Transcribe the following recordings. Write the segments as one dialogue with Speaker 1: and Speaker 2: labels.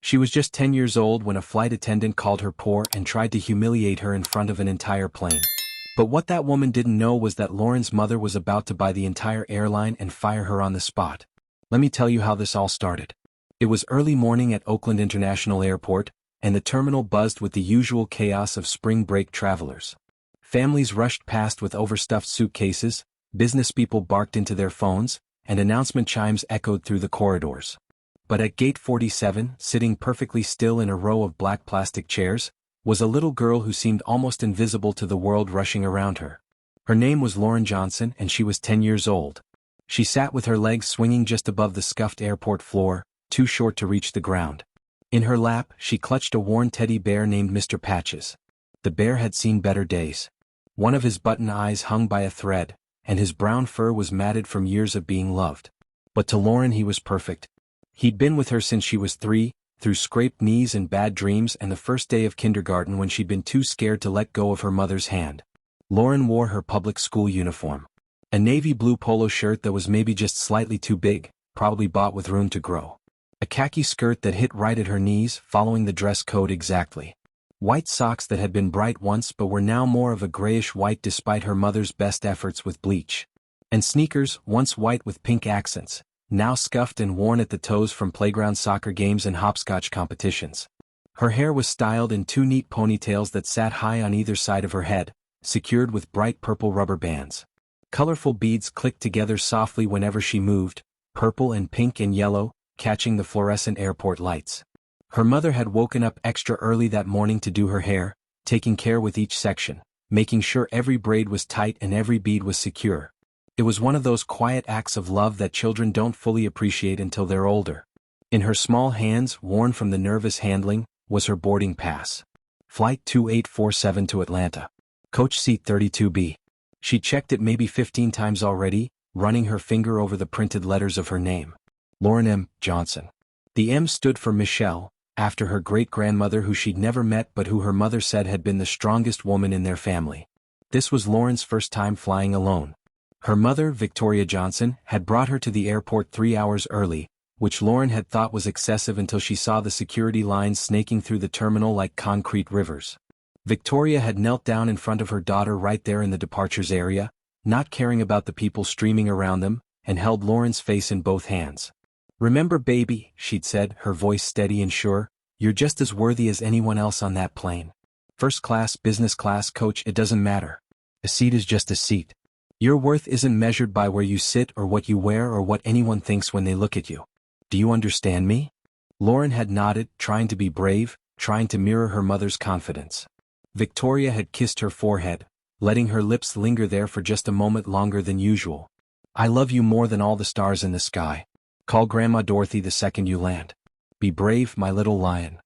Speaker 1: She was just 10 years old when a flight attendant called her poor and tried to humiliate her in front of an entire plane. But what that woman didn't know was that Lauren's mother was about to buy the entire airline and fire her on the spot. Let me tell you how this all started. It was early morning at Oakland International Airport, and the terminal buzzed with the usual chaos of spring break travelers. Families rushed past with overstuffed suitcases, businesspeople barked into their phones, and announcement chimes echoed through the corridors. But at gate 47, sitting perfectly still in a row of black plastic chairs, was a little girl who seemed almost invisible to the world rushing around her. Her name was Lauren Johnson, and she was 10 years old. She sat with her legs swinging just above the scuffed airport floor, too short to reach the ground. In her lap, she clutched a worn teddy bear named Mr. Patches. The bear had seen better days. One of his button eyes hung by a thread, and his brown fur was matted from years of being loved. But to Lauren he was perfect. He'd been with her since she was 3, through scraped knees and bad dreams and the first day of kindergarten when she'd been too scared to let go of her mother's hand. Lauren wore her public school uniform. A navy blue polo shirt that was maybe just slightly too big, probably bought with room to grow. A khaki skirt that hit right at her knees, following the dress code exactly. White socks that had been bright once but were now more of a grayish white despite her mother's best efforts with bleach. And sneakers, once white with pink accents, now scuffed and worn at the toes from playground soccer games and hopscotch competitions. Her hair was styled in 2 neat ponytails that sat high on either side of her head, secured with bright purple rubber bands. Colorful beads clicked together softly whenever she moved, purple and pink and yellow, catching the fluorescent airport lights. Her mother had woken up extra early that morning to do her hair, taking care with each section, making sure every braid was tight and every bead was secure. It was one of those quiet acts of love that children don't fully appreciate until they're older. In her small hands, worn from the nervous handling, was her boarding pass. Flight 2847 to Atlanta. Coach seat 32B. She checked it maybe 15 times already, running her finger over the printed letters of her name. Lauren M. Johnson. The M stood for Michelle, after her great-grandmother who she'd never met but who her mother said had been the strongest woman in their family. This was Lauren's first time flying alone. Her mother, Victoria Johnson, had brought her to the airport 3 hours early, which Lauren had thought was excessive until she saw the security lines snaking through the terminal like concrete rivers. Victoria had knelt down in front of her daughter right there in the departures area, not caring about the people streaming around them, and held Lauren's face in both hands. "Remember, baby," she'd said, her voice steady and sure, "you're just as worthy as anyone else on that plane. First class, business class, coach, it doesn't matter. A seat is just a seat. Your worth isn't measured by where you sit or what you wear or what anyone thinks when they look at you. Do you understand me?" Lauren had nodded, trying to be brave, trying to mirror her mother's confidence. Victoria had kissed her forehead, letting her lips linger there for just a moment longer than usual. "I love you more than all the stars in the sky. Call Grandma Dorothy the second you land. Be brave, my little lion."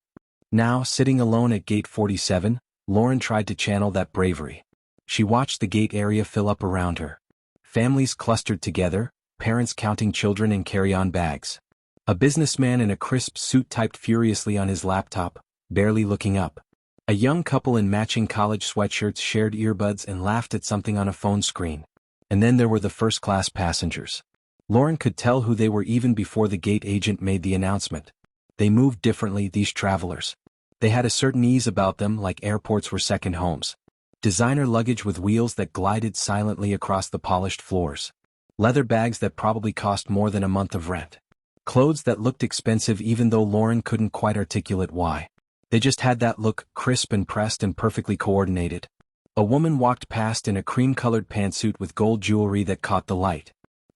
Speaker 1: Now, sitting alone at gate 47, Lauren tried to channel that bravery. She watched the gate area fill up around her. Families clustered together, parents counting children in carry-on bags. A businessman in a crisp suit typed furiously on his laptop, barely looking up. A young couple in matching college sweatshirts shared earbuds and laughed at something on a phone screen. And then there were the first-class passengers. Lauren could tell who they were even before the gate agent made the announcement. They moved differently, these travelers. They had a certain ease about them, like airports were second homes. Designer luggage with wheels that glided silently across the polished floors. Leather bags that probably cost more than a month of rent. Clothes that looked expensive even though Lauren couldn't quite articulate why. They just had that look, crisp and pressed and perfectly coordinated. A woman walked past in a cream-colored pantsuit with gold jewelry that caught the light.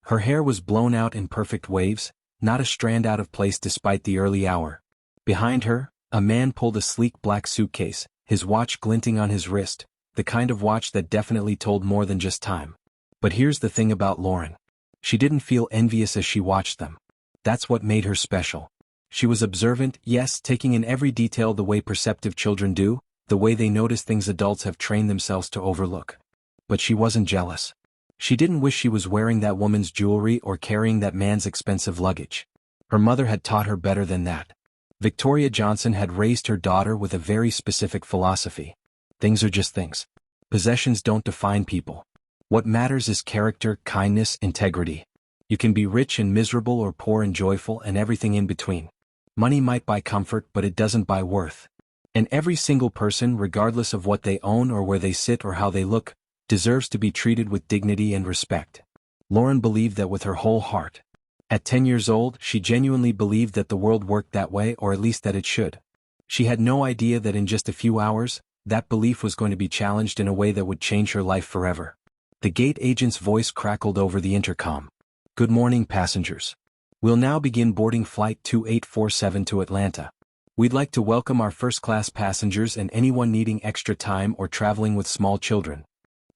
Speaker 1: Her hair was blown out in perfect waves, not a strand out of place despite the early hour. Behind her, a man pulled a sleek black suitcase, his watch glinting on his wrist, the kind of watch that definitely told more than just time. But here's the thing about Lauren. She didn't feel envious as she watched them. That's what made her special. She was observant, yes, taking in every detail the way perceptive children do, the way they notice things adults have trained themselves to overlook. But she wasn't jealous. She didn't wish she was wearing that woman's jewelry or carrying that man's expensive luggage. Her mother had taught her better than that. Victoria Johnson had raised her daughter with a very specific philosophy. Things are just things. Possessions don't define people. What matters is character, kindness, integrity. You can be rich and miserable or poor and joyful and everything in between. Money might buy comfort, but it doesn't buy worth. And every single person, regardless of what they own or where they sit or how they look, deserves to be treated with dignity and respect. Lauren believed that with her whole heart. At 10 years old, she genuinely believed that the world worked that way, or at least that it should. She had no idea that in just a few hours, that belief was going to be challenged in a way that would change her life forever. The gate agent's voice crackled over the intercom. "Good morning, passengers. We'll now begin boarding flight 2847 to Atlanta. We'd like to welcome our first-class passengers and anyone needing extra time or traveling with small children."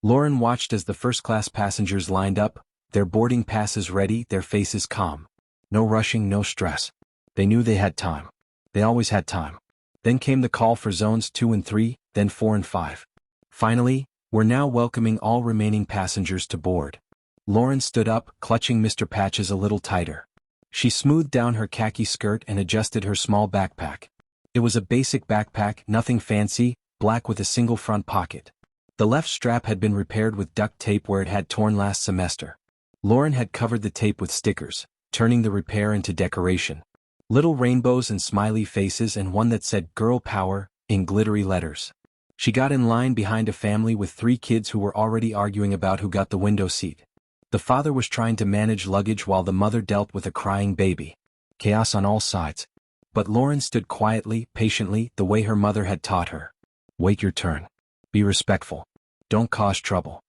Speaker 1: Lauren watched as the first-class passengers lined up, their boarding passes ready, their faces calm. No rushing, no stress. They knew they had time. They always had time. Then came the call for zones 2 and 3, then 4 and 5. Finally, "We're now welcoming all remaining passengers to board." Lauren stood up, clutching Mr. Patches a little tighter. She smoothed down her khaki skirt and adjusted her small backpack. It was a basic backpack, nothing fancy, black with a single front pocket. The left strap had been repaired with duct tape where it had torn last semester. Lauren had covered the tape with stickers, turning the repair into decoration. Little rainbows and smiley faces, and one that said "Girl Power" in glittery letters. She got in line behind a family with 3 kids who were already arguing about who got the window seat. The father was trying to manage luggage while the mother dealt with a crying baby. Chaos on all sides. But Lauren stood quietly, patiently, the way her mother had taught her. "Wait your turn. Be respectful. Don't cause trouble."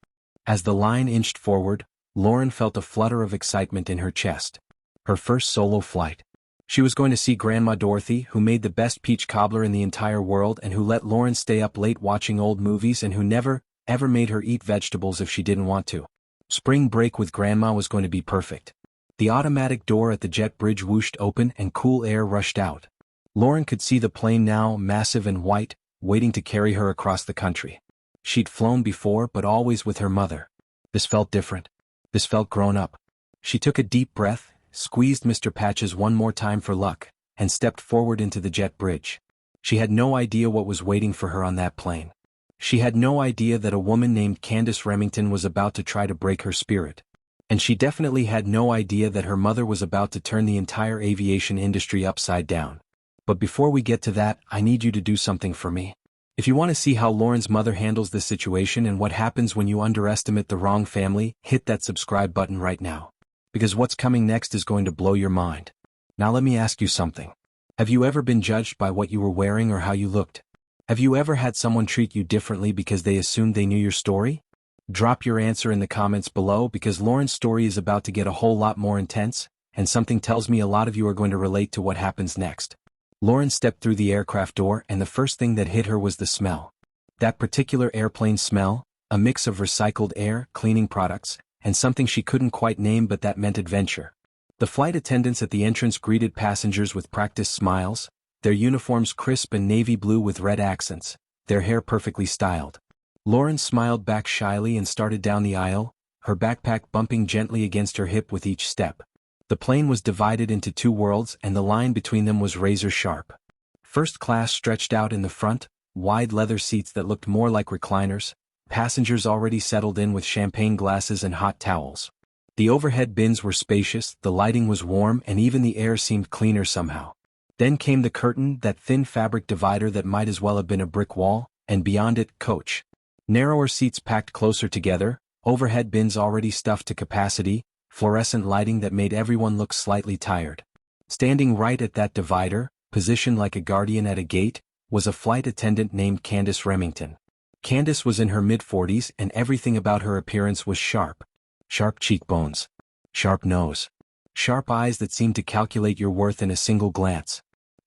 Speaker 1: As the line inched forward, Lauren felt a flutter of excitement in her chest. Her first solo flight. She was going to see Grandma Dorothy, who made the best peach cobbler in the entire world and who let Lauren stay up late watching old movies and who never, ever made her eat vegetables if she didn't want to. Spring break with Grandma was going to be perfect. The automatic door at the jet bridge whooshed open and cool air rushed out. Lauren could see the plane now, massive and white, waiting to carry her across the country. She'd flown before, but always with her mother. This felt different. This felt grown up. She took a deep breath, squeezed Mr. Patches one more time for luck, and stepped forward into the jet bridge. She had no idea what was waiting for her on that plane. She had no idea that a woman named Candace Remington was about to try to break her spirit. And she definitely had no idea that her mother was about to turn the entire aviation industry upside down. But before we get to that, I need you to do something for me. If you want to see how Lauren's mother handles this situation and what happens when you underestimate the wrong family, hit that subscribe button right now. Because what's coming next is going to blow your mind. Now let me ask you something. Have you ever been judged by what you were wearing or how you looked? Have you ever had someone treat you differently because they assumed they knew your story? Drop your answer in the comments below, because Lauren's story is about to get a whole lot more intense, and something tells me a lot of you are going to relate to what happens next. Lauren stepped through the aircraft door, and the first thing that hit her was the smell. That particular airplane smell, a mix of recycled air, cleaning products, and something she couldn't quite name, but that meant adventure. The flight attendants at the entrance greeted passengers with practiced smiles, their uniforms crisp and navy blue with red accents, their hair perfectly styled. Lauren smiled back shyly and started down the aisle, her backpack bumping gently against her hip with each step. The plane was divided into 2 worlds, and the line between them was razor sharp. First class stretched out in the front, wide leather seats that looked more like recliners, passengers already settled in with champagne glasses and hot towels. The overhead bins were spacious, the lighting was warm, and even the air seemed cleaner somehow. Then came the curtain, that thin fabric divider that might as well have been a brick wall, and beyond it, coach. Narrower seats packed closer together, overhead bins already stuffed to capacity, fluorescent lighting that made everyone look slightly tired. Standing right at that divider, positioned like a guardian at a gate, was a flight attendant named Candace Remington. Candace was in her mid-40s, and everything about her appearance was sharp. Sharp cheekbones. Sharp nose. Sharp eyes that seemed to calculate your worth in a single glance.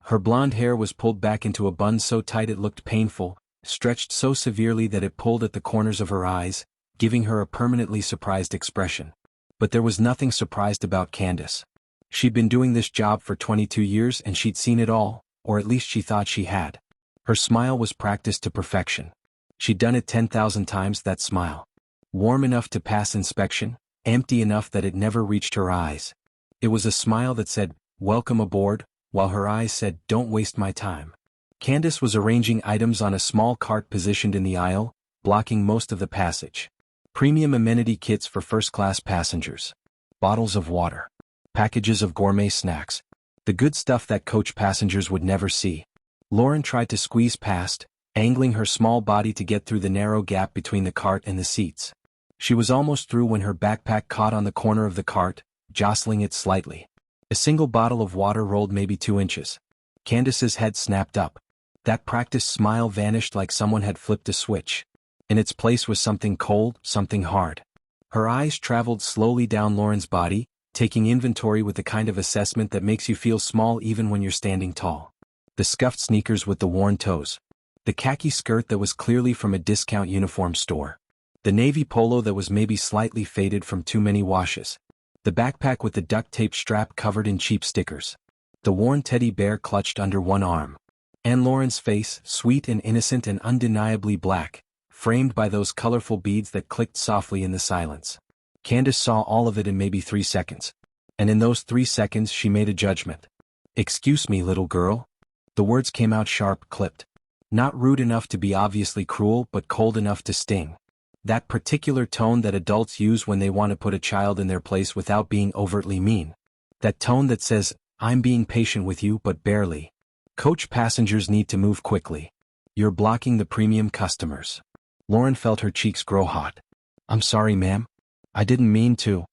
Speaker 1: Her blonde hair was pulled back into a bun so tight it looked painful, stretched so severely that it pulled at the corners of her eyes, giving her a permanently surprised expression. But there was nothing surprised about Candace. She'd been doing this job for 22 years and she'd seen it all, or at least she thought she had. Her smile was practiced to perfection. She'd done it 10,000 times, that smile. Warm enough to pass inspection, empty enough that it never reached her eyes. It was a smile that said, "Welcome aboard," while her eyes said, "Don't waste my time." Candace was arranging items on a small cart positioned in the aisle, blocking most of the passage. Premium amenity kits for first-class passengers. Bottles of water. Packages of gourmet snacks. The good stuff that coach passengers would never see. Lauren tried to squeeze past, angling her small body to get through the narrow gap between the cart and the seats. She was almost through when her backpack caught on the corner of the cart, jostling it slightly. A single bottle of water rolled maybe 2 inches. Candace's head snapped up. That practiced smile vanished like someone had flipped a switch. In its place was something cold, something hard. Her eyes traveled slowly down Lauren's body, taking inventory with the kind of assessment that makes you feel small even when you're standing tall. The scuffed sneakers with the worn toes. The khaki skirt that was clearly from a discount uniform store. The navy polo that was maybe slightly faded from too many washes. The backpack with the duct tape strap covered in cheap stickers. The worn teddy bear clutched under one arm. And Lauren's face, sweet and innocent and undeniably black, framed by those colorful beads that clicked softly in the silence. Candace saw all of it in maybe 3 seconds. And in those 3 seconds she made a judgment. "Excuse me, little girl." The words came out sharp, clipped. Not rude enough to be obviously cruel, but cold enough to sting. That particular tone that adults use when they want to put a child in their place without being overtly mean. That tone that says, "I'm being patient with you but barely. Coach passengers need to move quickly. You're blocking the premium customers." Lauren felt her cheeks grow hot. "I'm sorry, ma'am. I didn't mean to."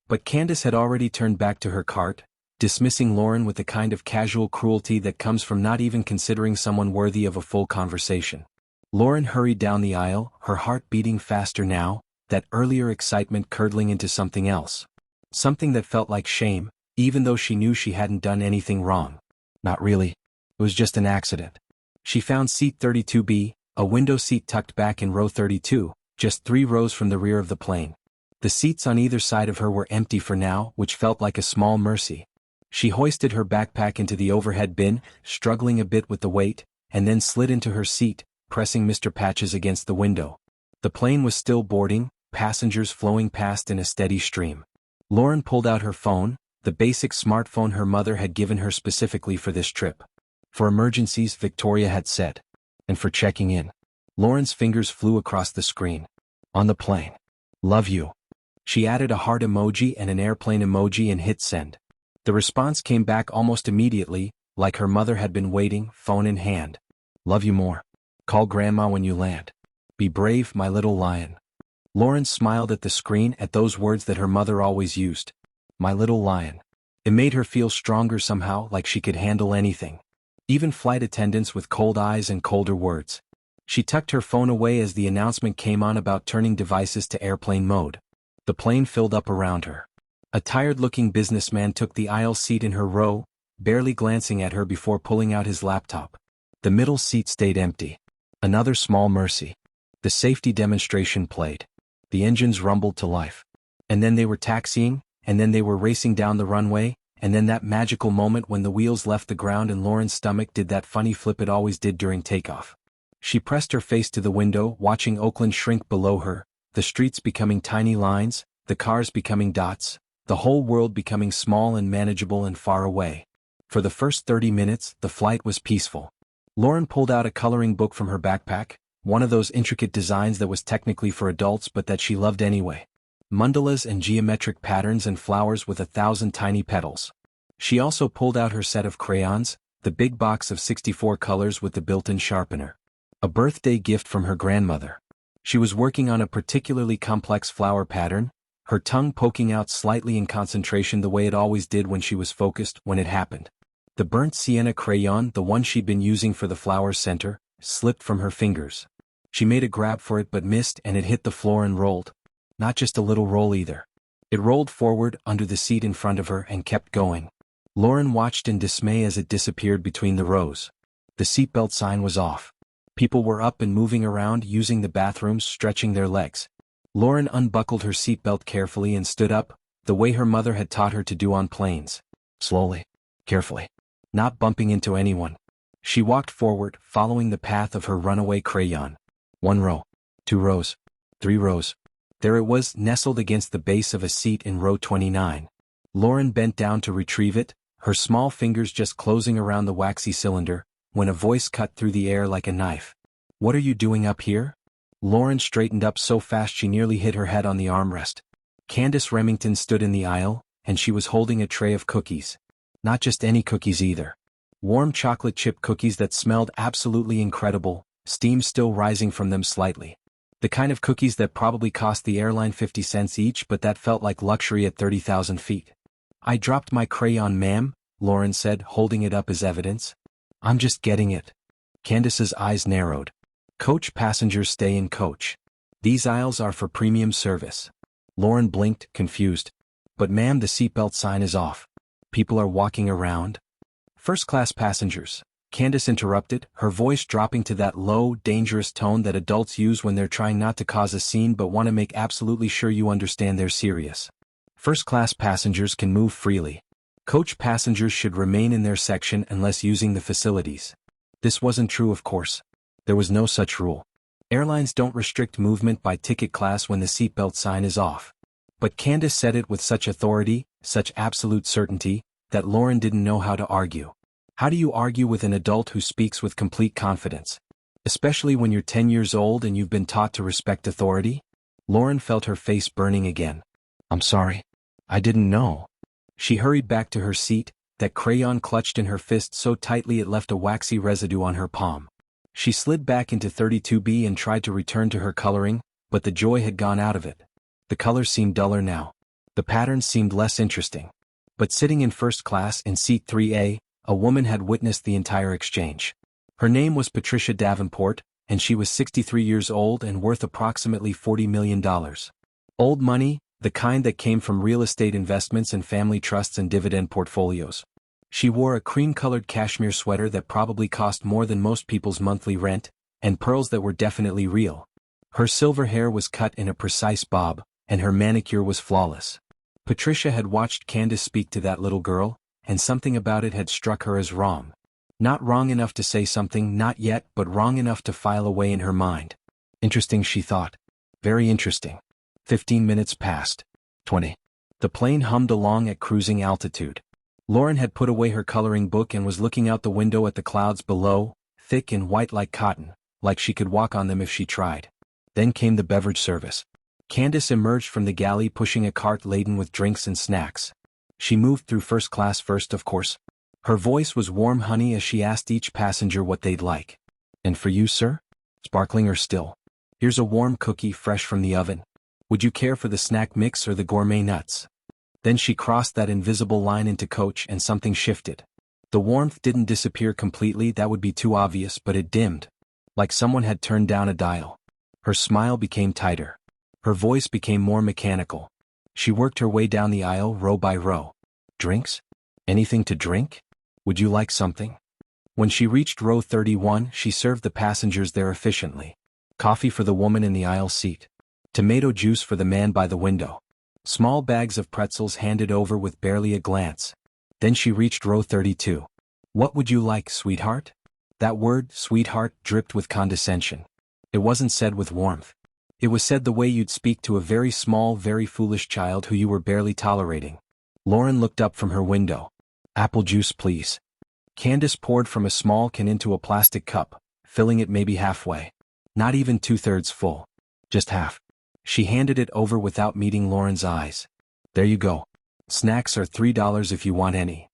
Speaker 1: But Candace had already turned back to her cart, dismissing Lauren with the kind of casual cruelty that comes from not even considering someone worthy of a full conversation. Lauren hurried down the aisle, her heart beating faster now, that earlier excitement curdling into something else. Something that felt like shame, even though she knew she hadn't done anything wrong. Not really. It was just an accident. She found seat 32B, a window seat tucked back in row 32, just 3 rows from the rear of the plane. The seats on either side of her were empty for now, which felt like a small mercy. She hoisted her backpack into the overhead bin, struggling a bit with the weight, and then slid into her seat, pressing Mr. Patches against the window. The plane was still boarding, passengers flowing past in a steady stream. Lauren pulled out her phone, the basic smartphone her mother had given her specifically for this trip. For emergencies, Victoria had said. And for checking in. Lauren's fingers flew across the screen. On the plane. "Love you." She added a heart emoji and an airplane emoji and hit send. The response came back almost immediately, like her mother had been waiting, phone in hand. "Love you more. Call Grandma when you land. Be brave, my little lion." Lauren smiled at the screen at those words that her mother always used. My little lion. It made her feel stronger somehow, like she could handle anything. Even flight attendants with cold eyes and colder words. She tucked her phone away as the announcement came on about turning devices to airplane mode. The plane filled up around her. A tired-looking businessman took the aisle seat in her row, barely glancing at her before pulling out his laptop. The middle seat stayed empty. Another small mercy. The safety demonstration played. The engines rumbled to life. And then they were taxiing, and then they were racing down the runway, and then that magical moment when the wheels left the ground and Lauren's stomach did that funny flip it always did during takeoff. She pressed her face to the window, watching Oakland shrink below her, the streets becoming tiny lines, the cars becoming dots, the whole world becoming small and manageable and far away. For the first 30 minutes, the flight was peaceful. Lauren pulled out a coloring book from her backpack, one of those intricate designs that was technically for adults but that she loved anyway. Mandalas and geometric patterns and flowers with 1,000 tiny petals. She also pulled out her set of crayons, the big box of 64 colors with the built-in sharpener. A birthday gift from her grandmother. She was working on a particularly complex flower pattern, her tongue poking out slightly in concentration the way it always did when she was focused when it happened. The burnt sienna crayon, the one she'd been using for the flower's center, slipped from her fingers. She made a grab for it but missed and it hit the floor and rolled. Not just a little roll either. It rolled forward under the seat in front of her and kept going. Lauren watched in dismay as it disappeared between the rows. The seatbelt sign was off. People were up and moving around, using the bathrooms, stretching their legs. Lauren unbuckled her seatbelt carefully and stood up, the way her mother had taught her to do on planes. Slowly. Carefully. Not bumping into anyone. She walked forward, following the path of her runaway crayon. 1 row. 2 rows. 3 rows. There it was, nestled against the base of a seat in row 29. Lauren bent down to retrieve it, her small fingers just closing around the waxy cylinder, when a voice cut through the air like a knife. "What are you doing up here?" Lauren straightened up so fast she nearly hit her head on the armrest. Candace Remington stood in the aisle, and she was holding a tray of cookies. Not just any cookies either. Warm chocolate chip cookies that smelled absolutely incredible, steam still rising from them slightly. The kind of cookies that probably cost the airline 50 cents each, but that felt like luxury at 30,000 feet. I dropped my crayon, ma'am, Lauren said, holding it up as evidence. I'm just getting it. Candace's eyes narrowed. Coach passengers stay in coach. These aisles are for premium service. Lauren blinked, confused. But ma'am, the seatbelt sign is off. People are walking around. First-class passengers, Candace interrupted, her voice dropping to that low, dangerous tone that adults use when they're trying not to cause a scene but want to make absolutely sure you understand they're serious. First-class passengers can move freely. Coach passengers should remain in their section unless using the facilities. This wasn't true, of course. There was no such rule. Airlines don't restrict movement by ticket class when the seatbelt sign is off. But Candace said it with such authority, such absolute certainty, that Lauren didn't know how to argue. How do you argue with an adult who speaks with complete confidence? Especially when you're 10 years old and you've been taught to respect authority? Lauren felt her face burning again. I'm sorry. I didn't know. She hurried back to her seat, that crayon clutched in her fist so tightly it left a waxy residue on her palm. She slid back into 32B and tried to return to her coloring, but the joy had gone out of it. The colors seemed duller now. The patterns seemed less interesting. But sitting in first class in seat 3A, a woman had witnessed the entire exchange. Her name was Patricia Davenport, and she was 63 years old and worth approximately $40 million. Old money, the kind that came from real estate investments and family trusts and dividend portfolios. She wore a cream-colored cashmere sweater that probably cost more than most people's monthly rent, and pearls that were definitely real. Her silver hair was cut in a precise bob, and her manicure was flawless. Patricia had watched Candace speak to that little girl, and something about it had struck her as wrong. Not wrong enough to say something, not yet, but wrong enough to file away in her mind. Interesting, she thought. Very interesting. 15 minutes passed. 20. The plane hummed along at cruising altitude. Lauren had put away her coloring book and was looking out the window at the clouds below, thick and white like cotton, like she could walk on them if she tried. Then came the beverage service. Candace emerged from the galley pushing a cart laden with drinks and snacks. She moved through first class first, of course. Her voice was warm honey as she asked each passenger what they'd like. And for you, sir? Sparkling or still? Here's a warm cookie fresh from the oven. Would you care for the snack mix or the gourmet nuts? Then she crossed that invisible line into coach and something shifted. The warmth didn't disappear completely, that would be too obvious, but it dimmed. Like someone had turned down a dial. Her smile became tighter. Her voice became more mechanical. She worked her way down the aisle row by row. Drinks? Anything to drink? Would you like something? When she reached row 31, she served the passengers there efficiently. Coffee for the woman in the aisle seat. Tomato juice for the man by the window. Small bags of pretzels handed over with barely a glance. Then she reached row 32. What would you like, sweetheart? That word, sweetheart, dripped with condescension. It wasn't said with warmth. It was said the way you'd speak to a very small, very foolish child who you were barely tolerating. Lauren looked up from her window. Apple juice, please. Candace poured from a small can into a plastic cup, filling it maybe halfway. Not even 2/3 full. Just half. She handed it over without meeting Lauren's eyes. There you go. Snacks are $3 if you want any.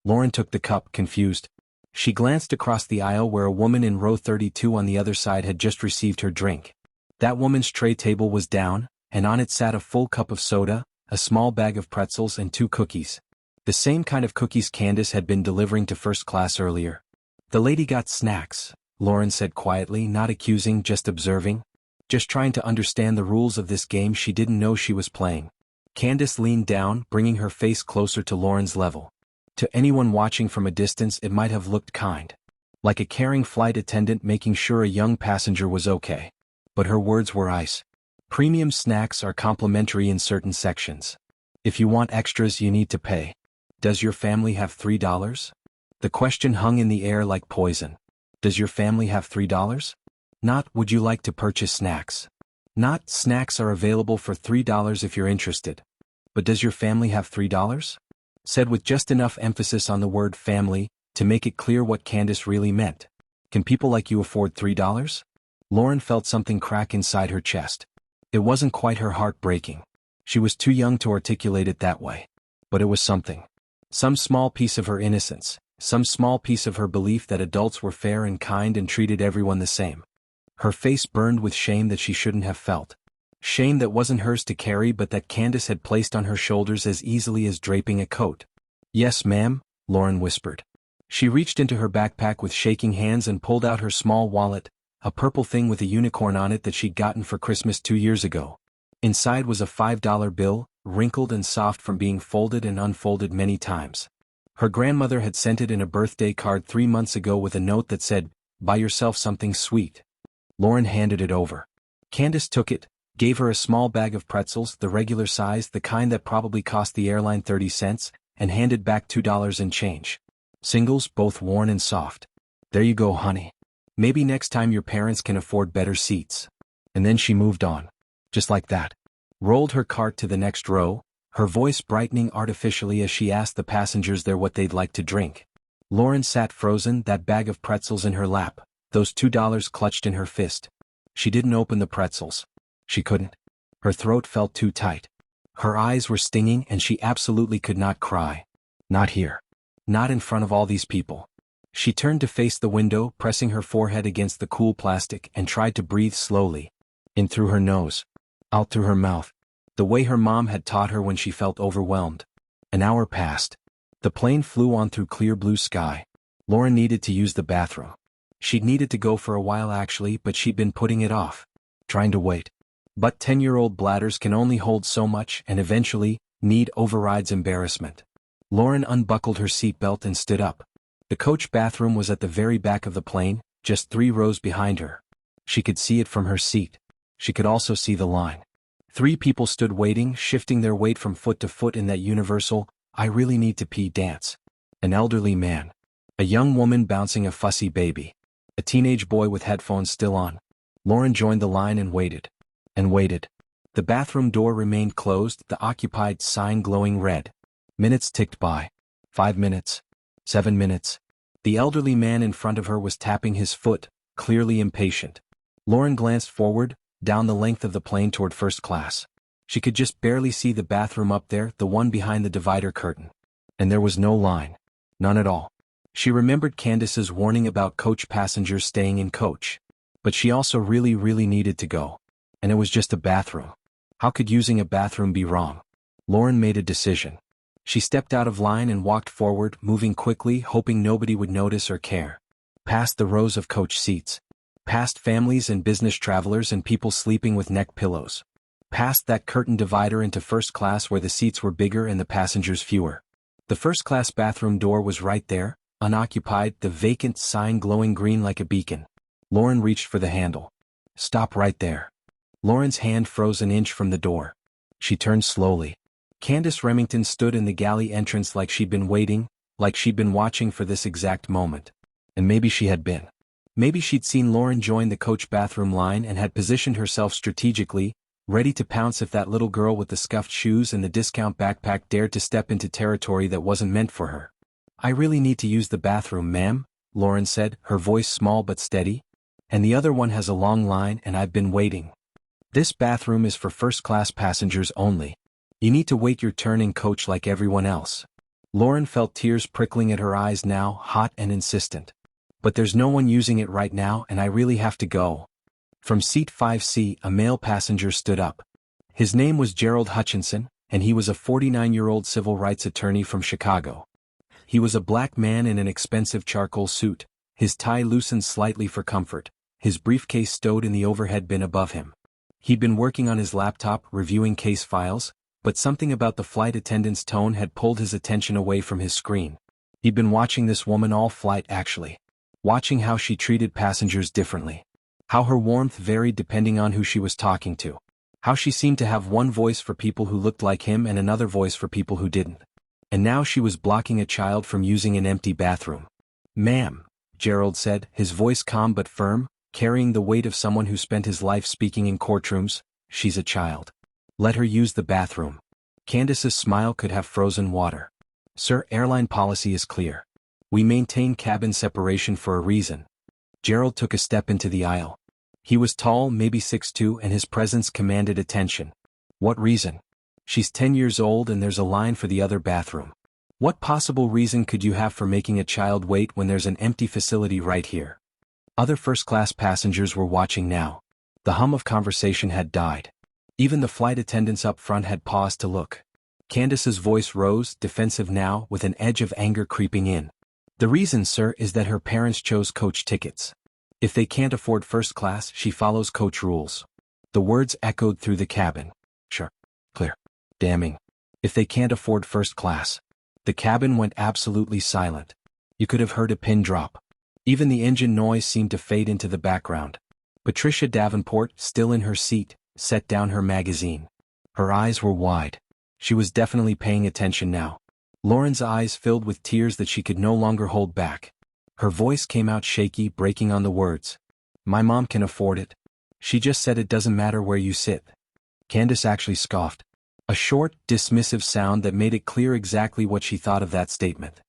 Speaker 1: Lauren took the cup, confused. She glanced across the aisle where a woman in row 32 on the other side had just received her drink. That woman's tray table was down, and on it sat a full cup of soda, a small bag of pretzels and 2 cookies. The same kind of cookies Candace had been delivering to first class earlier. The lady got snacks, Lauren said quietly, not accusing, just observing. Just trying to understand the rules of this game she didn't know she was playing. Candace leaned down, bringing her face closer to Lauren's level. To anyone watching from a distance it might have looked kind. Like a caring flight attendant making sure a young passenger was okay. But her words were ice. Premium snacks are complimentary in certain sections. If you want extras you need to pay. Does your family have $3? The question hung in the air like poison. Does your family have $3? Not, would you like to purchase snacks? Not, snacks are available for $3 if you're interested. But does your family have $3? Said with just enough emphasis on the word family, to make it clear what Candace really meant. Can people like you afford $3? Lauren felt something crack inside her chest. It wasn't quite her heart breaking. She was too young to articulate it that way. But it was something. Some small piece of her innocence, some small piece of her belief that adults were fair and kind and treated everyone the same. Her face burned with shame that she shouldn't have felt. Shame that wasn't hers to carry but that Candace had placed on her shoulders as easily as draping a coat. "Yes, ma'am," Lauren whispered. She reached into her backpack with shaking hands and pulled out her small wallet, a purple thing with a unicorn on it that she'd gotten for Christmas 2 years ago. Inside was a $5 bill, wrinkled and soft from being folded and unfolded many times. Her grandmother had sent it in a birthday card 3 months ago with a note that said, "Buy yourself something sweet." Lauren handed it over. Candace took it, gave her a small bag of pretzels, the regular size, the kind that probably cost the airline 30 cents, and handed back $2 in change. Singles, both worn and soft. "There you go, honey. Maybe next time your parents can afford better seats." And then she moved on. Just like that. Rolled her cart to the next row, her voice brightening artificially as she asked the passengers there what they'd like to drink. Lauren sat frozen, that bag of pretzels in her lap, those $2 clutched in her fist. She didn't open the pretzels. She couldn't. Her throat felt too tight. Her eyes were stinging and she absolutely could not cry. Not here. Not in front of all these people. She turned to face the window, pressing her forehead against the cool plastic, and tried to breathe slowly. In through her nose. Out through her mouth. The way her mom had taught her when she felt overwhelmed. An hour passed. The plane flew on through clear blue sky. Lauren needed to use the bathroom. She'd needed to go for a while actually, but she'd been putting it off. Trying to wait. But 10-year-old bladders can only hold so much and eventually, need overrides embarrassment. Lauren unbuckled her seatbelt and stood up. The coach bathroom was at the very back of the plane, just 3 rows behind her. She could see it from her seat. She could also see the line. 3 people stood waiting, shifting their weight from foot to foot in that universal, "I really need to pee" dance. An elderly man. A young woman bouncing a fussy baby. A teenage boy with headphones still on. Lauren joined the line and waited. And waited. The bathroom door remained closed, the occupied sign glowing red. Minutes ticked by. 5 minutes. 7 minutes. The elderly man in front of her was tapping his foot, clearly impatient. Lauren glanced forward, down the length of the plane toward first class. She could just barely see the bathroom up there, the one behind the divider curtain. And there was no line. None at all. She remembered Candace's warning about coach passengers staying in coach. But she also really needed to go. And it was just a bathroom. How could using a bathroom be wrong? Lauren made a decision. She stepped out of line and walked forward, moving quickly, hoping nobody would notice or care. Past the rows of coach seats. Past families and business travelers and people sleeping with neck pillows. Past that curtain divider into first class where the seats were bigger and the passengers fewer. The first class bathroom door was right there, unoccupied, the vacant sign glowing green like a beacon. Lauren reached for the handle. "Stop right there." Lauren's hand froze an inch from the door. She turned slowly. Candace Remington stood in the galley entrance like she'd been waiting, like she'd been watching for this exact moment. And maybe she had been. Maybe she'd seen Lauren join the coach bathroom line and had positioned herself strategically, ready to pounce if that little girl with the scuffed shoes and the discount backpack dared to step into territory that wasn't meant for her. "I really need to use the bathroom, ma'am," Lauren said, her voice small but steady. "And the other one has a long line and I've been waiting. This bathroom is for first-class passengers only. You need to wait your turn in coach like everyone else." Lauren felt tears prickling at her eyes now, hot and insistent. "But there's no one using it right now and I really have to go." From seat 5C, a male passenger stood up. His name was Gerald Hutchinson, and he was a 49-year-old civil rights attorney from Chicago. He was a black man in an expensive charcoal suit, his tie loosened slightly for comfort, his briefcase stowed in the overhead bin above him. He'd been working on his laptop, reviewing case files, but something about the flight attendant's tone had pulled his attention away from his screen. He'd been watching this woman all flight actually. Watching how she treated passengers differently. How her warmth varied depending on who she was talking to. How she seemed to have one voice for people who looked like him and another voice for people who didn't. And now she was blocking a child from using an empty bathroom. "Ma'am," Gerald said, his voice calm but firm, carrying the weight of someone who spent his life speaking in courtrooms, "she's a child. Let her use the bathroom." Candace's smile could have frozen water. "Sir, airline policy is clear. We maintain cabin separation for a reason." Gerald took a step into the aisle. He was tall, maybe 6'2", and his presence commanded attention. "What reason?" "She's 10 years old and there's a line for the other bathroom." What possible reason could you have for making a child wait when there's an empty facility right here? Other first-class passengers were watching now. The hum of conversation had died. Even the flight attendants up front had paused to look. Candace's voice rose, defensive now, with an edge of anger creeping in. The reason, sir, is that her parents chose coach tickets. If they can't afford first class, she follows coach rules. The words echoed through the cabin. Sure. Clear. Damning. If they can't afford first class. The cabin went absolutely silent. You could have heard a pin drop. Even the engine noise seemed to fade into the background. Patricia Davenport, still in her seat, set down her magazine. Her eyes were wide. She was definitely paying attention now. Lauren's eyes filled with tears that she could no longer hold back. Her voice came out shaky, breaking on the words. My mom can afford it. She just said it doesn't matter where you sit. Candace actually scoffed. A short, dismissive sound that made it clear exactly what she thought of that statement.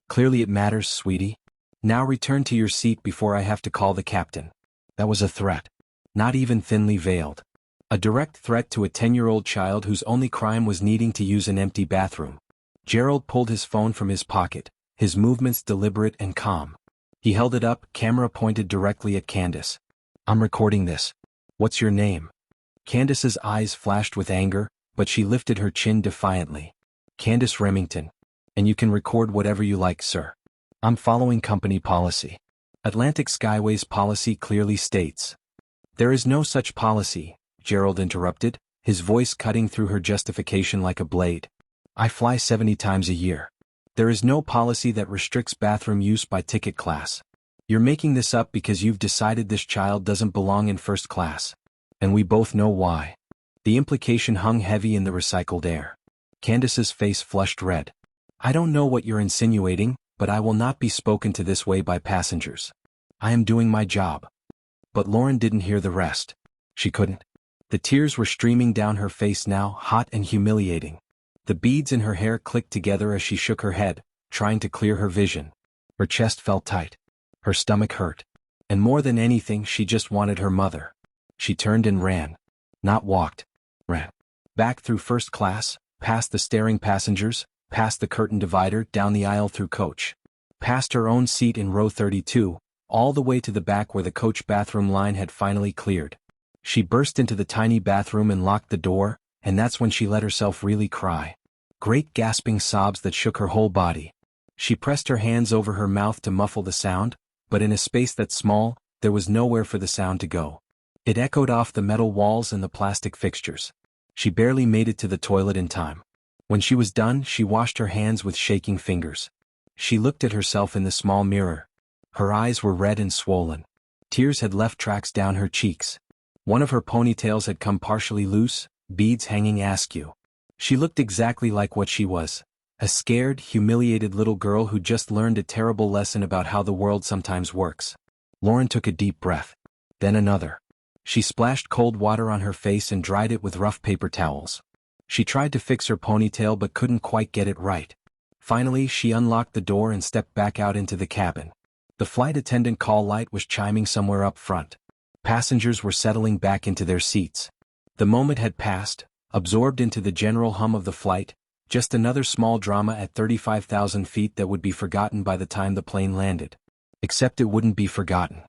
Speaker 1: Clearly it matters, sweetie. Now return to your seat before I have to call the captain. That was a threat. Not even thinly veiled. A direct threat to a 10-year-old child whose only crime was needing to use an empty bathroom. Gerald pulled his phone from his pocket, his movements deliberate and calm. He held it up, camera pointed directly at Candace. I'm recording this. What's your name? Candace's eyes flashed with anger, but she lifted her chin defiantly. Candace Remington. And you can record whatever you like, sir. I'm following company policy. Atlantic Skyways policy clearly states. There is no such policy, Gerald interrupted, his voice cutting through her justification like a blade. I fly 70 times a year. There is no policy that restricts bathroom use by ticket class. You're making this up because you've decided this child doesn't belong in first class. And we both know why. The implication hung heavy in the recycled air. Candace's face flushed red. I don't know what you're insinuating, but I will not be spoken to this way by passengers. I am doing my job. But Lauren didn't hear the rest. She couldn't. The tears were streaming down her face now, hot and humiliating. The beads in her hair clicked together as she shook her head, trying to clear her vision. Her chest felt tight. Her stomach hurt. And more than anything, she just wanted her mother. She turned and ran. Not walked. Ran. Back through first class, past the staring passengers, past the curtain divider, down the aisle through coach. Past her own seat in row 32, all the way to the back where the coach bathroom line had finally cleared. She burst into the tiny bathroom and locked the door, and that's when she let herself really cry. Great gasping sobs that shook her whole body. She pressed her hands over her mouth to muffle the sound, but in a space that small, there was nowhere for the sound to go. It echoed off the metal walls and the plastic fixtures. She barely made it to the toilet in time. When she was done, she washed her hands with shaking fingers. She looked at herself in the small mirror. Her eyes were red and swollen. Tears had left tracks down her cheeks. One of her ponytails had come partially loose, beads hanging askew. She looked exactly like what she was. A scared, humiliated little girl who just learned a terrible lesson about how the world sometimes works. Lauren took a deep breath. Then another. She splashed cold water on her face and dried it with rough paper towels. She tried to fix her ponytail but couldn't quite get it right. Finally, she unlocked the door and stepped back out into the cabin. The flight attendant call light was chiming somewhere up front. Passengers were settling back into their seats. The moment had passed, absorbed into the general hum of the flight, just another small drama at 35,000 feet that would be forgotten by the time the plane landed. Except it wouldn't be forgotten.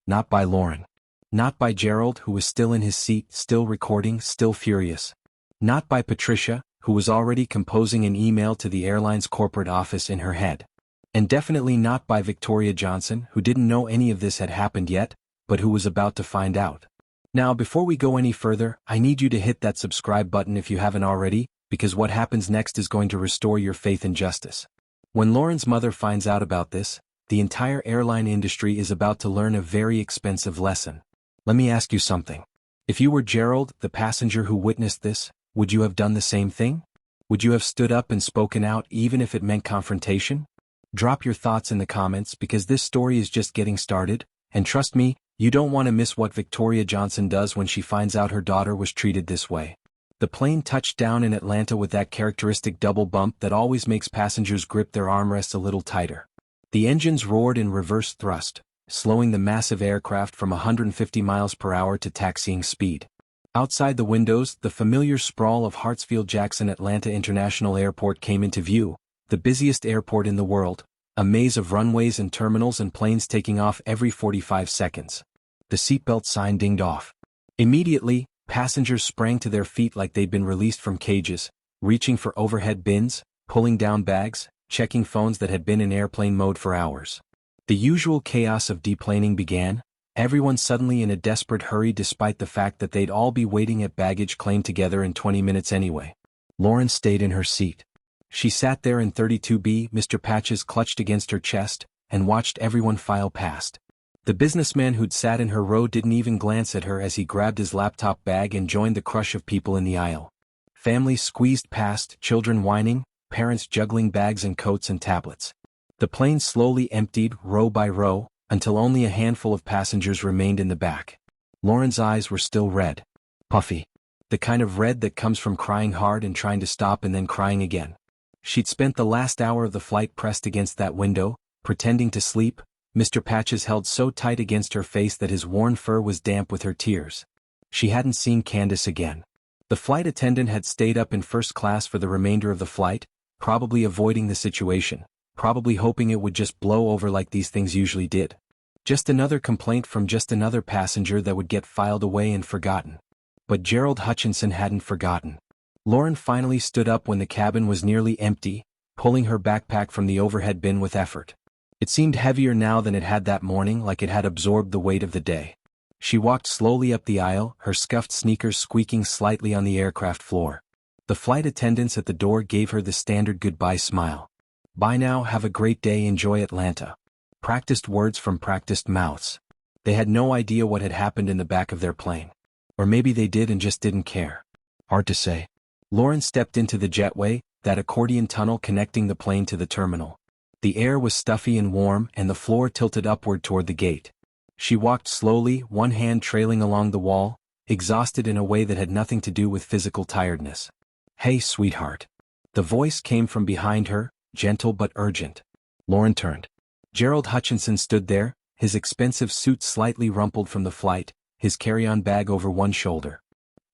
Speaker 1: Not by Lauren. Not by Gerald, who was still in his seat, still recording, still furious. Not by Patricia, who was already composing an email to the airline's corporate office in her head. And definitely not by Victoria Johnson, who didn't know any of this had happened yet, but who was about to find out. Now, before we go any further, I need you to hit that subscribe button if you haven't already, because what happens next is going to restore your faith in justice. When Lauren's mother finds out about this, the entire airline industry is about to learn a very expensive lesson. Let me ask you something. If you were Gerald, the passenger who witnessed this, would you have done the same thing? Would you have stood up and spoken out even if it meant confrontation? Drop your thoughts in the comments because this story is just getting started, and trust me, you don't want to miss what Victoria Johnson does when she finds out her daughter was treated this way. The plane touched down in Atlanta with that characteristic double bump that always makes passengers grip their armrests a little tighter. The engines roared in reverse thrust, slowing the massive aircraft from 150 miles per hour to taxiing speed. Outside the windows, the familiar sprawl of Hartsfield-Jackson Atlanta International Airport came into view, The busiest airport in the world, a maze of runways and terminals and planes taking off every 45 seconds. The seatbelt sign dinged off. Immediately, passengers sprang to their feet like they'd been released from cages, reaching for overhead bins, pulling down bags, checking phones that had been in airplane mode for hours. The usual chaos of deplaning began, everyone suddenly in a desperate hurry despite the fact that they'd all be waiting at baggage claim together in 20 minutes anyway. Lauren stayed in her seat. She sat there in 32B, Mr. Patches clutched against her chest, and watched everyone file past. The businessman who'd sat in her row didn't even glance at her as he grabbed his laptop bag and joined the crush of people in the aisle. Families squeezed past, children whining, parents juggling bags and coats and tablets. The plane slowly emptied, row by row, until only a handful of passengers remained in the back. Lauren's eyes were still red. Puffy. The kind of red that comes from crying hard and trying to stop and then crying again. She'd spent the last hour of the flight pressed against that window, pretending to sleep. Mr. Patches held so tight against her face that his worn fur was damp with her tears. She hadn't seen Candace again. The flight attendant had stayed up in first class for the remainder of the flight, probably avoiding the situation, probably hoping it would just blow over like these things usually did. Just another complaint from just another passenger that would get filed away and forgotten. But Gerald Hutchinson hadn't forgotten. Lauren finally stood up when the cabin was nearly empty, pulling her backpack from the overhead bin with effort. It seemed heavier now than it had that morning, like it had absorbed the weight of the day. She walked slowly up the aisle, her scuffed sneakers squeaking slightly on the aircraft floor. The flight attendants at the door gave her the standard goodbye smile. Bye now, have a great day, enjoy Atlanta. Practiced words from practiced mouths. They had no idea what had happened in the back of their plane. Or maybe they did and just didn't care. Hard to say. Lauren stepped into the jetway, that accordion tunnel connecting the plane to the terminal. The air was stuffy and warm and the floor tilted upward toward the gate. She walked slowly, one hand trailing along the wall, exhausted in a way that had nothing to do with physical tiredness. Hey, sweetheart. The voice came from behind her, gentle but urgent. Lauren turned. Gerald Hutchinson stood there, his expensive suit slightly rumpled from the flight, his carry-on bag over one shoulder.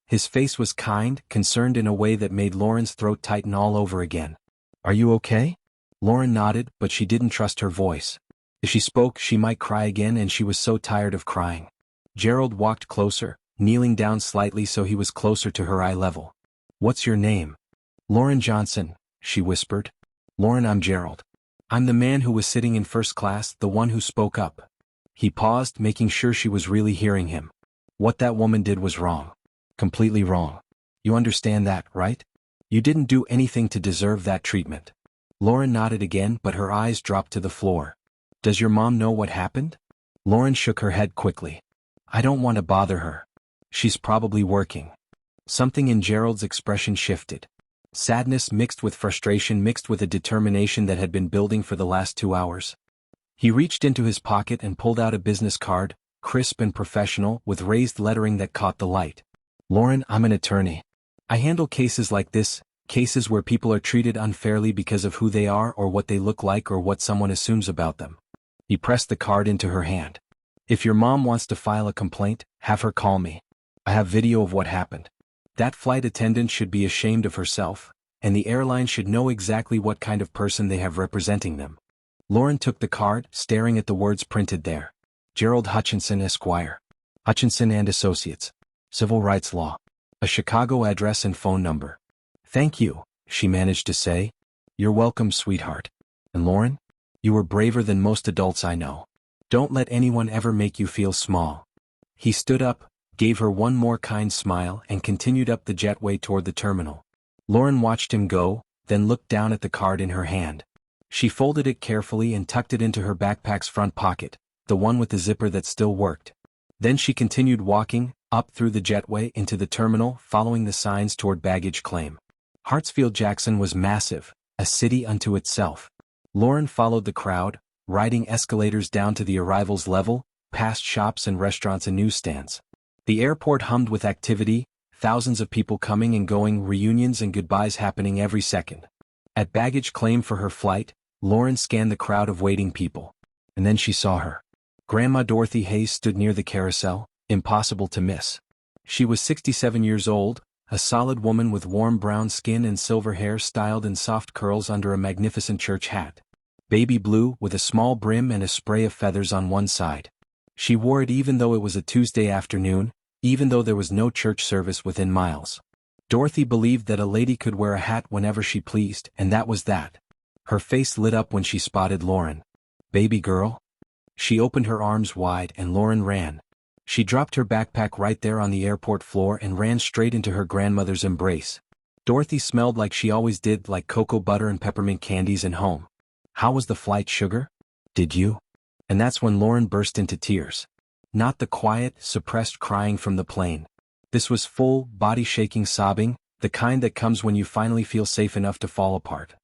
Speaker 1: His face was kind, concerned in a way that made Lauren's throat tighten all over again. Are you okay? Lauren nodded, but she didn't trust her voice. If she spoke, she might cry again, and she was so tired of crying. Gerald walked closer, kneeling down slightly so he was closer to her eye level. What's your name? Lauren Johnson, she whispered. Lauren, I'm Gerald. I'm the man who was sitting in first class, the one who spoke up. He paused, making sure she was really hearing him. What that woman did was wrong. Completely wrong. You understand that, right? You didn't do anything to deserve that treatment. Lauren nodded again, but her eyes dropped to the floor. Does your mom know what happened? Lauren shook her head quickly. I don't want to bother her. She's probably working. Something in Gerald's expression shifted. Sadness mixed with frustration mixed with a determination that had been building for the last 2 hours. He reached into his pocket and pulled out a business card, crisp and professional, with raised lettering that caught the light. Lauren, I'm an attorney. I handle cases like this, cases where people are treated unfairly because of who they are or what they look like or what someone assumes about them. He pressed the card into her hand. If your mom wants to file a complaint, have her call me. I have video of what happened. That flight attendant should be ashamed of herself, and the airline should know exactly what kind of person they have representing them. Lauren took the card, staring at the words printed there. Gerald Hutchinson, Esquire. Hutchinson and Associates. Civil Rights Law. A Chicago address and phone number. Thank you, she managed to say. You're welcome, sweetheart. And Lauren? You were braver than most adults I know. Don't let anyone ever make you feel small. He stood up, gave her one more kind smile and continued up the jetway toward the terminal. Lauren watched him go, then looked down at the card in her hand. She folded it carefully and tucked it into her backpack's front pocket, the one with the zipper that still worked. Then she continued walking, up through the jetway into the terminal, following the signs toward baggage claim. Hartsfield-Jackson was massive, a city unto itself. Lauren followed the crowd, riding escalators down to the arrivals level, past shops and restaurants and newsstands. The airport hummed with activity, thousands of people coming and going, reunions and goodbyes happening every second. At baggage claim for her flight, Lauren scanned the crowd of waiting people. And then she saw her. Grandma Dorothy Hayes stood near the carousel, impossible to miss. She was 67 years old, a solid woman with warm brown skin and silver hair styled in soft curls under a magnificent church hat. Baby blue with a small brim and a spray of feathers on one side. She wore it even though it was a Tuesday afternoon, even though there was no church service within miles. Dorothy believed that a lady could wear a hat whenever she pleased, and that was that. Her face lit up when she spotted Lauren. "Baby girl?" She opened her arms wide and Lauren ran. She dropped her backpack right there on the airport floor and ran straight into her grandmother's embrace. Dorothy smelled like she always did, like cocoa butter and peppermint candies and home. "How was the flight, sugar? Did you?" And that's when Lauren burst into tears. Not the quiet, suppressed crying from the plane. This was full, body-shaking sobbing, the kind that comes when you finally feel safe enough to fall apart.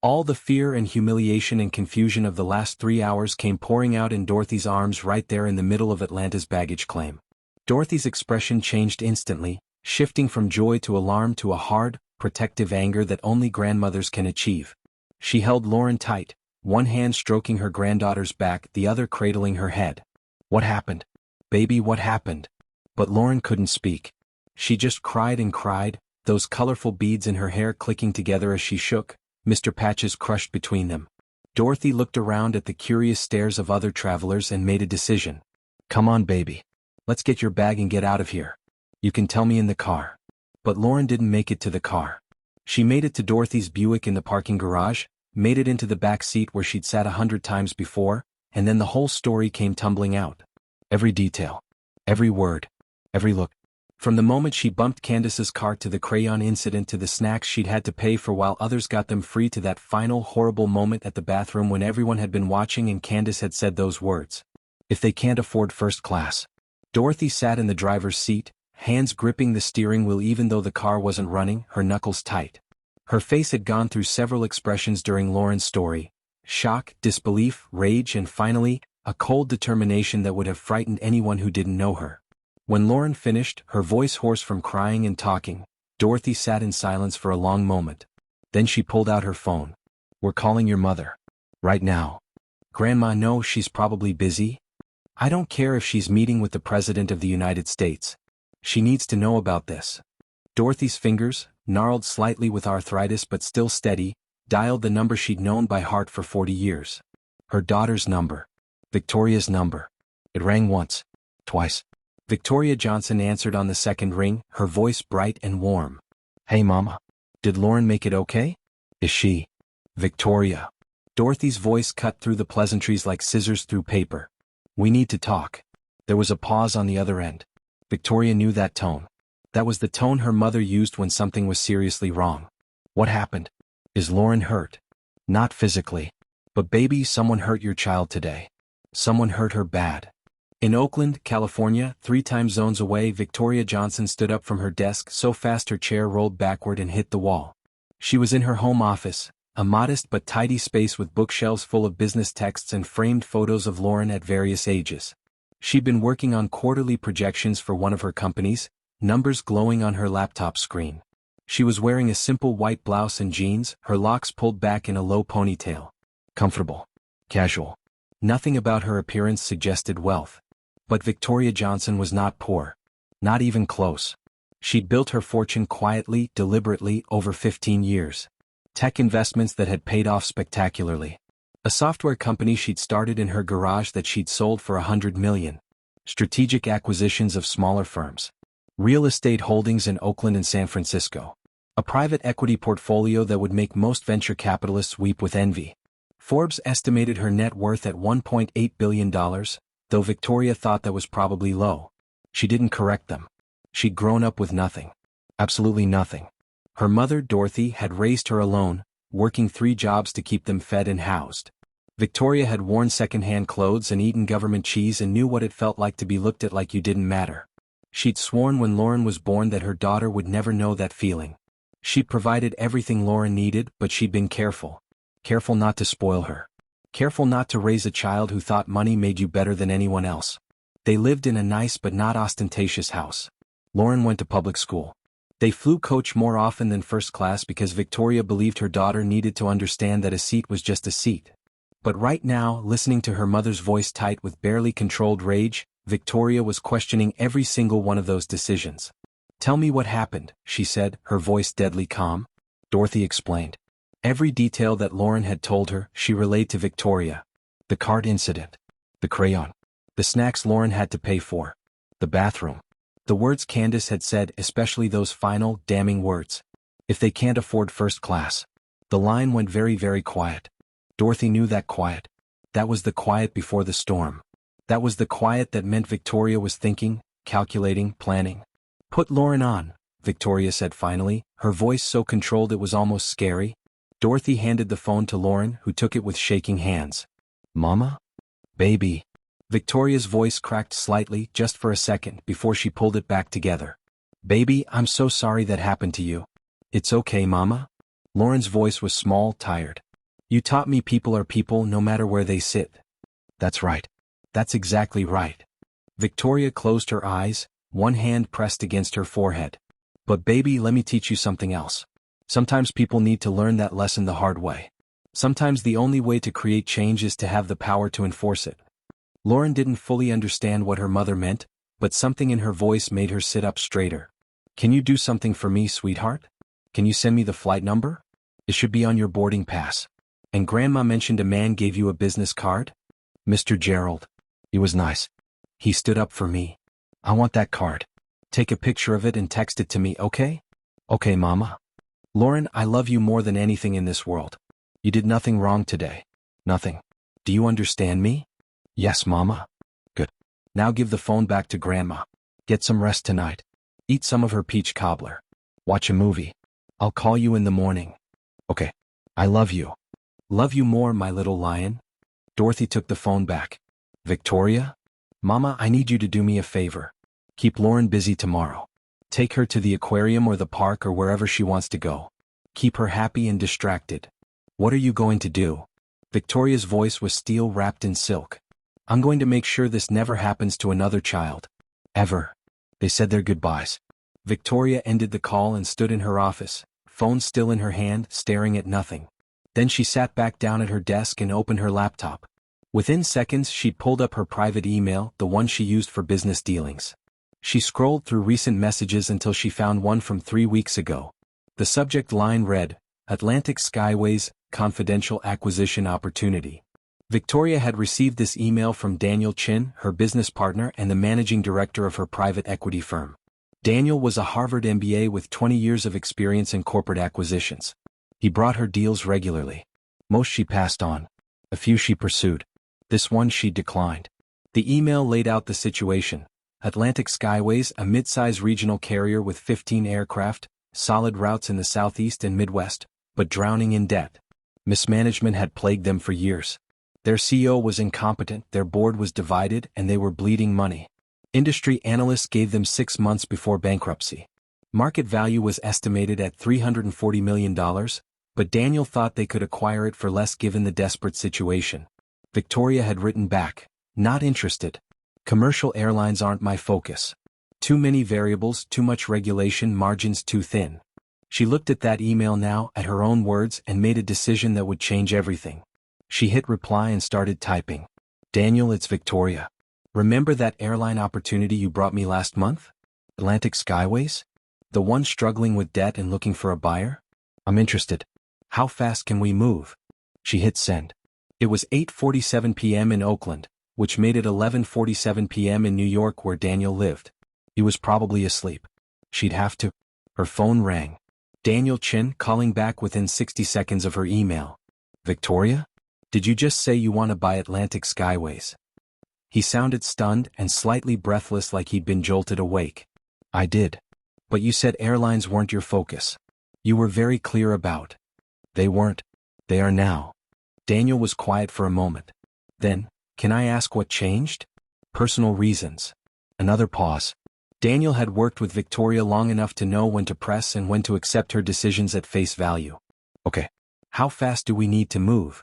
Speaker 1: All the fear and humiliation and confusion of the last 3 hours came pouring out in Dorothy's arms right there in the middle of Atlanta's baggage claim. Dorothy's expression changed instantly, shifting from joy to alarm to a hard, protective anger that only grandmothers can achieve. She held Lauren tight, one hand stroking her granddaughter's back, the other cradling her head. "What happened? Baby, what happened?" But Lauren couldn't speak. She just cried and cried, those colorful beads in her hair clicking together as she shook, Mr. Patches crushed between them. Dorothy looked around at the curious stares of other travelers and made a decision. "Come on, baby. Let's get your bag and get out of here. You can tell me in the car." But Lauren didn't make it to the car. She made it to Dorothy's Buick in the parking garage, made it into the back seat where she'd sat 100 times before, and then the whole story came tumbling out. Every detail. Every word. Every look. From the moment she bumped Candace's car to the crayon incident to the snacks she'd had to pay for while others got them free to that final horrible moment at the bathroom when everyone had been watching and Candace had said those words. "If they can't afford first class." Dorothy sat in the driver's seat, hands gripping the steering wheel even though the car wasn't running, her knuckles tight. Her face had gone through several expressions during Lauren's story: shock, disbelief, rage, and finally, a cold determination that would have frightened anyone who didn't know her. When Lauren finished, her voice hoarse from crying and talking, Dorothy sat in silence for a long moment. Then she pulled out her phone. "We're calling your mother. Right now." "Grandma, no, she's probably busy. I don't care if she's meeting with the President of the United States. She needs to know about this." Dorothy's fingers, gnarled slightly with arthritis but still steady, dialed the number she'd known by heart for 40 years. Her daughter's number. Victoria's number. It rang once. Twice. Victoria Johnson answered on the second ring, her voice bright and warm. "Hey Mama. Did Lauren make it okay? Is she?" "Victoria." Dorothy's voice cut through the pleasantries like scissors through paper. "We need to talk." There was a pause on the other end. Victoria knew that tone. That was the tone her mother used when something was seriously wrong. "What happened? Is Lauren hurt?" "Not physically. But baby, someone hurt your child today. Someone hurt her bad." In Oakland, California, 3 time zones away, Victoria Johnson stood up from her desk so fast her chair rolled backward and hit the wall. She was in her home office, a modest but tidy space with bookshelves full of business texts and framed photos of Lauren at various ages. She'd been working on quarterly projections for one of her companies, numbers glowing on her laptop screen. She was wearing a simple white blouse and jeans, her locks pulled back in a low ponytail. Comfortable. Casual. Nothing about her appearance suggested wealth. But Victoria Johnson was not poor. Not even close. She'd built her fortune quietly, deliberately, over 15 years. Tech investments that had paid off spectacularly. A software company she'd started in her garage that she'd sold for $100 million. Strategic acquisitions of smaller firms. Real estate holdings in Oakland and San Francisco. A private equity portfolio that would make most venture capitalists weep with envy. Forbes estimated her net worth at $1.8 billion, though Victoria thought that was probably low. She didn't correct them. She'd grown up with nothing. Absolutely nothing. Her mother, Dorothy, had raised her alone, working 3 jobs to keep them fed and housed. Victoria had worn second-hand clothes and eaten government cheese and knew what it felt like to be looked at like you didn't matter. She'd sworn when Lauren was born that her daughter would never know that feeling. She'd provided everything Lauren needed, but she'd been careful. Careful not to spoil her. Careful not to raise a child who thought money made you better than anyone else. They lived in a nice but not ostentatious house. Lauren went to public school. They flew coach more often than first class because Victoria believed her daughter needed to understand that a seat was just a seat. But right now, listening to her mother's voice tight with barely controlled rage, Victoria was questioning every single one of those decisions. Tell me what happened, she said, her voice deadly calm. Dorothy explained. Every detail that Lauren had told her, she relayed to Victoria. The card incident. The crayon. The snacks Lauren had to pay for. The bathroom. The words Candace had said, especially those final, damning words. If they can't afford first class. The line went very, very quiet. Dorothy knew that quiet. That was the quiet before the storm. That was the quiet that meant Victoria was thinking, calculating, planning. Put Lauren on, Victoria said finally, her voice so controlled it was almost scary. Dorothy handed the phone to Lauren, who took it with shaking hands. Mama? Baby. Victoria's voice cracked slightly just for a second before she pulled it back together. Baby, I'm so sorry that happened to you. It's okay, Mama? Lauren's voice was small, tired. You taught me people are people no matter where they sit. That's right. That's exactly right. Victoria closed her eyes, one hand pressed against her forehead. But baby, let me teach you something else. Sometimes people need to learn that lesson the hard way. Sometimes the only way to create change is to have the power to enforce it. Lauren didn't fully understand what her mother meant, but something in her voice made her sit up straighter. Can you do something for me, sweetheart? Can you send me the flight number? It should be on your boarding pass. And Grandma mentioned a man gave you a business card? Mr. Gerald. He was nice. He stood up for me. I want that card. Take a picture of it and text it to me, okay? Okay, Mama. Lauren, I love you more than anything in this world. You did nothing wrong today. Nothing. Do you understand me? Yes, Mama. Good. Now give the phone back to Grandma. Get some rest tonight. Eat some of her peach cobbler. Watch a movie. I'll call you in the morning. Okay. I love you. Love you more, my little lion. Dorothy took the phone back. Victoria? Mama, I need you to do me a favor. Keep Lauren busy tomorrow. Take her to the aquarium or the park or wherever she wants to go. Keep her happy and distracted. What are you going to do? Victoria's voice was steel wrapped in silk. I'm going to make sure this never happens to another child. Ever. They said their goodbyes. Victoria ended the call and stood in her office, phone still in her hand, staring at nothing. Then she sat back down at her desk and opened her laptop. Within seconds she'd pulled up her private email, the one she used for business dealings. She scrolled through recent messages until she found one from 3 weeks ago. The subject line read, Atlantic Skyways, confidential acquisition opportunity. Victoria had received this email from Daniel Chin, her business partner and the managing director of her private equity firm. Daniel was a Harvard MBA with 20 years of experience in corporate acquisitions. He brought her deals regularly. Most she passed on. A few she pursued. This one she declined. The email laid out the situation. Atlantic Skyways, a mid-size regional carrier with 15 aircraft, solid routes in the Southeast and Midwest, but drowning in debt. Mismanagement had plagued them for years. Their CEO was incompetent, their board was divided, and they were bleeding money. Industry analysts gave them 6 months before bankruptcy. Market value was estimated at $340 million, but Daniel thought they could acquire it for less given the desperate situation. Victoria had written back, not interested. Commercial airlines aren't my focus. Too many variables, too much regulation, margins too thin. She looked at that email now, at her own words, and made a decision that would change everything. She hit reply and started typing. Daniel, it's Victoria. Remember that airline opportunity you brought me last month? Atlantic Skyways? The one struggling with debt and looking for a buyer? I'm interested. How fast can we move? She hit send. It was 8:47 p.m. in Oakland, which made it 11:47 p.m. in New York where Daniel lived. He was probably asleep. She'd have to. Her phone rang. Daniel Chin calling back within 60 seconds of her email. Victoria? Did you just say you want to buy Atlantic Skyways? He sounded stunned and slightly breathless like he'd been jolted awake. I did. But you said airlines weren't your focus. You were very clear about. They weren't. They are now. Daniel was quiet for a moment. Then, can I ask what changed? Personal reasons. Another pause. Daniel had worked with Victoria long enough to know when to press and when to accept her decisions at face value. Okay. How fast do we need to move?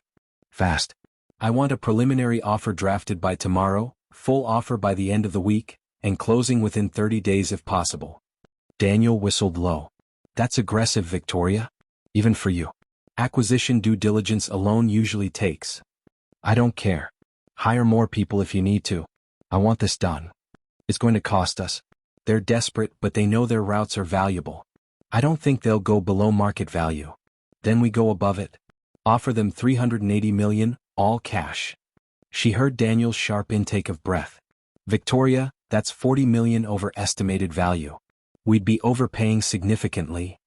Speaker 1: Fast. I want a preliminary offer drafted by tomorrow, full offer by the end of the week, and closing within 30 days if possible. Daniel whistled low. That's aggressive, Victoria. Even for you. Acquisition due diligence alone usually takes. I don't care. Hire more people if you need to. I want this done. It's going to cost us. They're desperate, but they know their routes are valuable. I don't think they'll go below market value. Then we go above it. Offer them $380 million, all cash. She heard Daniel's sharp intake of breath. Victoria, that's $40 million over estimated value. We'd be overpaying significantly.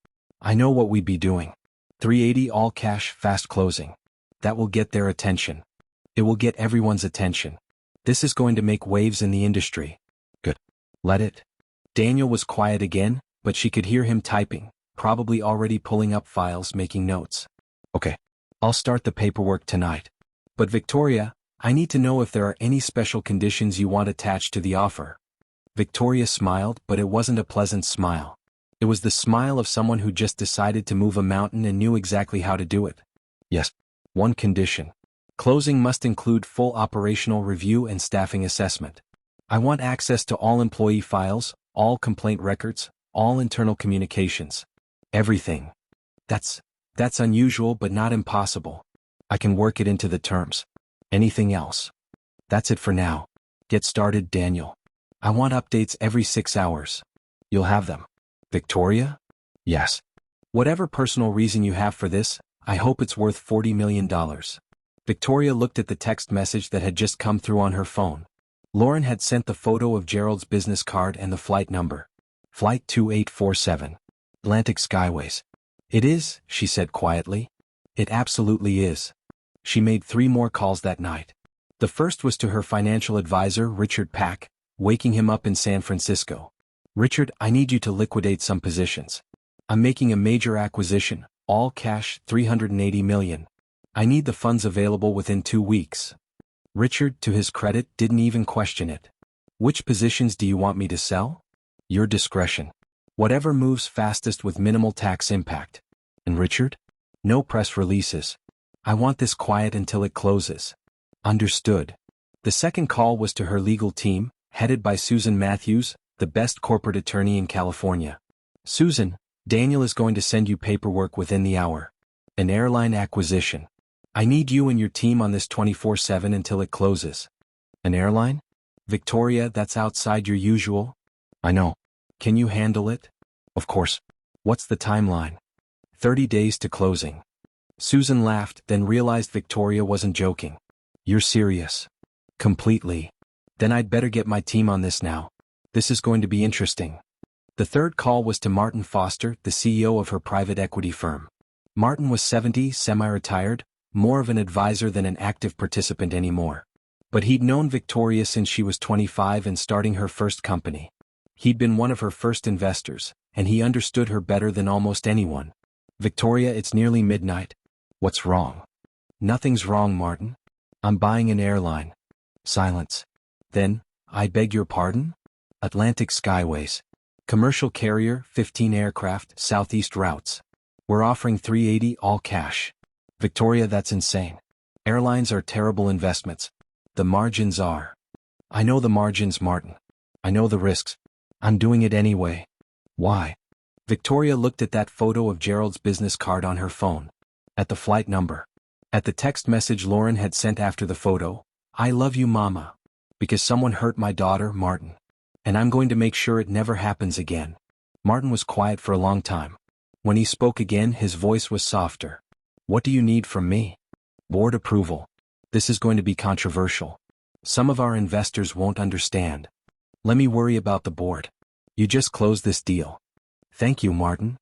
Speaker 1: I know what we'd be doing. $380 all cash, fast closing. That will get their attention. It will get everyone's attention. This is going to make waves in the industry. Good. Let it. Daniel was quiet again, but she could hear him typing, probably already pulling up files, making notes. Okay. I'll start the paperwork tonight. But Victoria, I need to know if there are any special conditions you want attached to the offer. Victoria smiled, but it wasn't a pleasant smile. It was the smile of someone who just decided to move a mountain and knew exactly how to do it. Yes. One condition. Closing must include full operational review and staffing assessment. I want access to all employee files, all complaint records, all internal communications. Everything. That's unusual but not impossible. I can work it into the terms. Anything else? That's it for now. Get started, Daniel. I want updates every 6 hours. You'll have them. Victoria? Yes. Whatever personal reason you have for this, I hope it's worth $40 million. Victoria looked at the text message that had just come through on her phone. Lauren had sent the photo of Gerald's business card and the flight number. Flight 2847. Atlantic Skyways. It is, she said quietly. It absolutely is. She made 3 more calls that night. The first was to her financial advisor, Richard Pack, waking him up in San Francisco. Richard, I need you to liquidate some positions. I'm making a major acquisition, all cash, $380 million. I need the funds available within 2 weeks. Richard, to his credit, didn't even question it. Which positions do you want me to sell? Your discretion. Whatever moves fastest with minimal tax impact. And Richard? No press releases. I want this quiet until it closes. Understood. The second call was to her legal team, headed by Susan Matthews, the best corporate attorney in California. Susan, Daniel is going to send you paperwork within the hour. An airline acquisition. I need you and your team on this 24/7 until it closes. An airline? Victoria, that's outside your usual. I know. Can you handle it? Of course. What's the timeline? 30 days to closing. Susan laughed, then realized Victoria wasn't joking. You're serious. Completely. Then I'd better get my team on this now. This is going to be interesting. The third call was to Martin Foster, the CEO of her private equity firm. Martin was 70, semi-retired, more of an advisor than an active participant anymore. But he'd known Victoria since she was 25 and starting her first company. He'd been one of her first investors, and he understood her better than almost anyone. Victoria, it's nearly midnight. What's wrong? Nothing's wrong, Martin. I'm buying an airline. Silence. Then, I beg your pardon? Atlantic Skyways. Commercial carrier, 15 aircraft, southeast routes. We're offering $380 all cash. Victoria, that's insane. Airlines are terrible investments. The margins are. I know the margins, Martin. I know the risks. I'm doing it anyway. Why? Victoria looked at that photo of Gerald's business card on her phone. At the flight number. At the text message Lauren had sent after the photo. I love you, Mama. Because someone hurt my daughter, Martin. And I'm going to make sure it never happens again. Martin was quiet for a long time. When he spoke again, his voice was softer. What do you need from me? Board approval. This is going to be controversial. Some of our investors won't understand. Let me worry about the board. You just closed this deal. Thank you, Martin.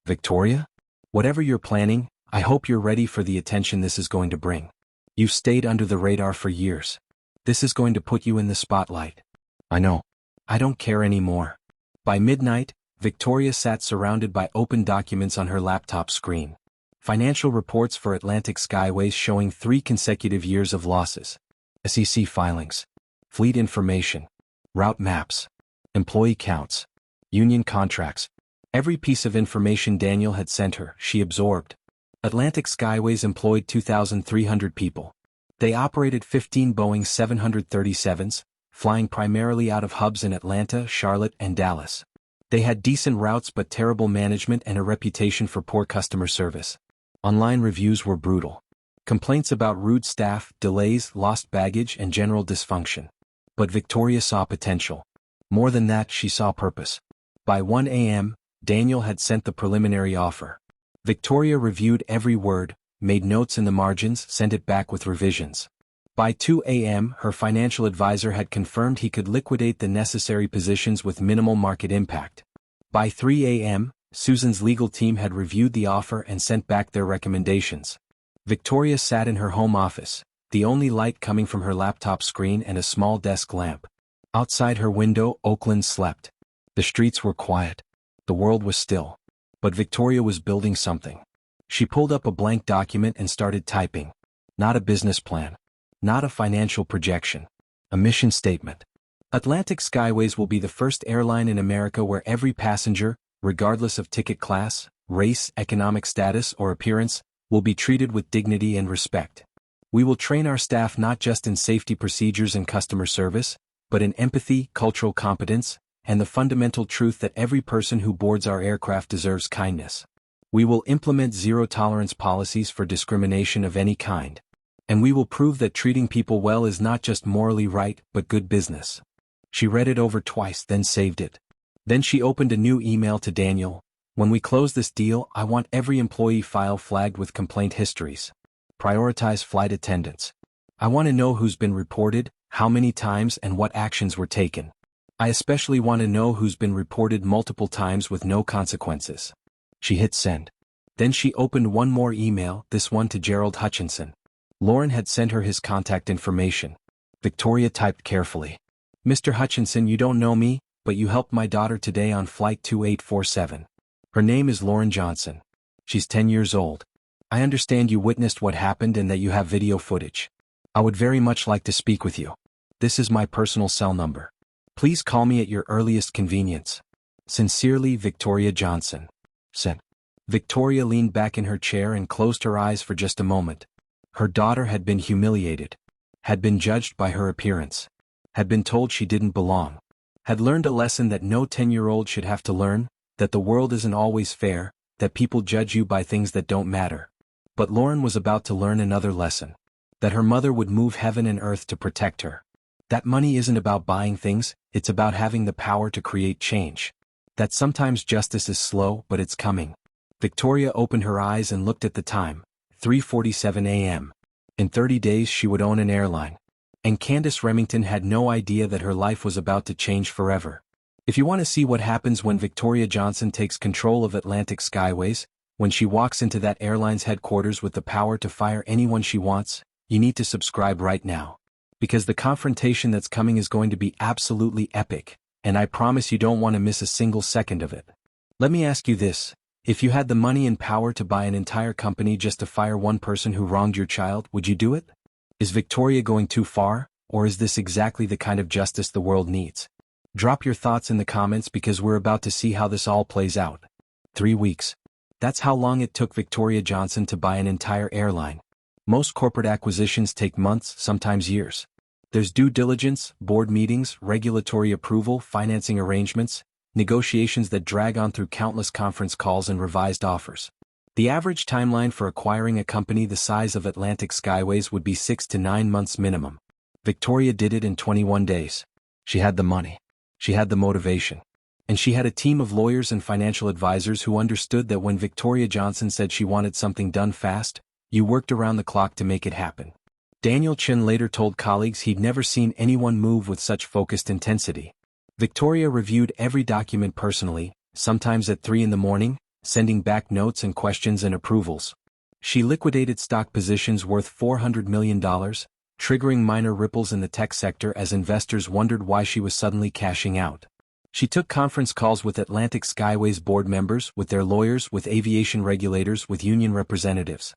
Speaker 1: Victoria? Whatever you're planning, I hope you're ready for the attention this is going to bring. You've stayed under the radar for years. This is going to put you in the spotlight. I know. I don't care anymore. By midnight, Victoria sat surrounded by open documents on her laptop screen. Financial reports for Atlantic Skyways showing 3 consecutive years of losses. SEC filings. Fleet information. Route maps. Employee counts. Union contracts. Every piece of information Daniel had sent her, she absorbed. Atlantic Skyways employed 2,300 people. They operated 15 Boeing 737s, flying primarily out of hubs in Atlanta, Charlotte, and Dallas. They had decent routes but terrible management and a reputation for poor customer service. Online reviews were brutal. Complaints about rude staff, delays, lost baggage, and general dysfunction. But Victoria saw potential. More than that, she saw purpose. By 1 a.m., Daniel had sent the preliminary offer. Victoria reviewed every word, made notes in the margins, sent it back with revisions. By 2 a.m., her financial advisor had confirmed he could liquidate the necessary positions with minimal market impact. By 3 a.m., Susan's legal team had reviewed the offer and sent back their recommendations. Victoria sat in her home office, the only light coming from her laptop screen and a small desk lamp. Outside her window, Oakland slept. The streets were quiet. The world was still. But Victoria was building something. She pulled up a blank document and started typing. Not a business plan. Not a financial projection. A mission statement. Atlantic Skyways will be the first airline in America where every passenger, regardless of ticket class, race, economic status, or appearance, will be treated with dignity and respect. We will train our staff not just in safety procedures and customer service, but in empathy, cultural competence, and the fundamental truth that every person who boards our aircraft deserves kindness. We will implement zero-tolerance policies for discrimination of any kind. And we will prove that treating people well is not just morally right, but good business. She read it over twice, then saved it. Then she opened a new email to Daniel. When we close this deal, I want every employee file flagged with complaint histories. Prioritize flight attendants. I want to know who's been reported, how many times, and what actions were taken. I especially want to know who's been reported multiple times with no consequences. She hit send. Then she opened one more email, this one to Gerald Hutchinson. Lauren had sent her his contact information. Victoria typed carefully. Mr. Hutchinson, you don't know me, but you helped my daughter today on flight 2847. Her name is Lauren Johnson. She's 10 years old. I understand you witnessed what happened and that you have video footage. I would very much like to speak with you. This is my personal cell number. Please call me at your earliest convenience. Sincerely, Victoria Johnson. Sent. Victoria leaned back in her chair and closed her eyes for just a moment. Her daughter had been humiliated. Had been judged by her appearance. Had been told she didn't belong. Had learned a lesson that no 10-year-old should have to learn, that the world isn't always fair, that people judge you by things that don't matter. But Lauren was about to learn another lesson. That her mother would move heaven and earth to protect her. That money isn't about buying things, it's about having the power to create change. That sometimes justice is slow, but it's coming. Victoria opened her eyes and looked at the time, 3:47 a.m. In 30 days she would own an airline. And Candace Remington had no idea that her life was about to change forever. If you want to see what happens when Victoria Johnson takes control of Atlantic Skyways, when she walks into that airline's headquarters with the power to fire anyone she wants, you need to subscribe right now. Because the confrontation that's coming is going to be absolutely epic, and I promise you don't want to miss a single second of it. Let me ask you this. If you had the money and power to buy an entire company just to fire one person who wronged your child, would you do it? Is Victoria going too far, or is this exactly the kind of justice the world needs? Drop your thoughts in the comments because we're about to see how this all plays out. 3 weeks. That's how long it took Victoria Johnson to buy an entire airline. Most corporate acquisitions take months, sometimes years. There's due diligence, board meetings, regulatory approval, financing arrangements, negotiations that drag on through countless conference calls and revised offers. The average timeline for acquiring a company the size of Atlantic Skyways would be 6 to 9 months minimum. Victoria did it in 21 days. She had the money. She had the motivation. And she had a team of lawyers and financial advisors who understood that when Victoria Johnson said she wanted something done fast, you worked around the clock to make it happen. Daniel Chin later told colleagues he'd never seen anyone move with such focused intensity. Victoria reviewed every document personally, sometimes at 3 in the morning, sending back notes and questions and approvals. She liquidated stock positions worth $400 million, triggering minor ripples in the tech sector as investors wondered why she was suddenly cashing out. She took conference calls with Atlantic Skyways board members, with their lawyers, with aviation regulators, with union representatives.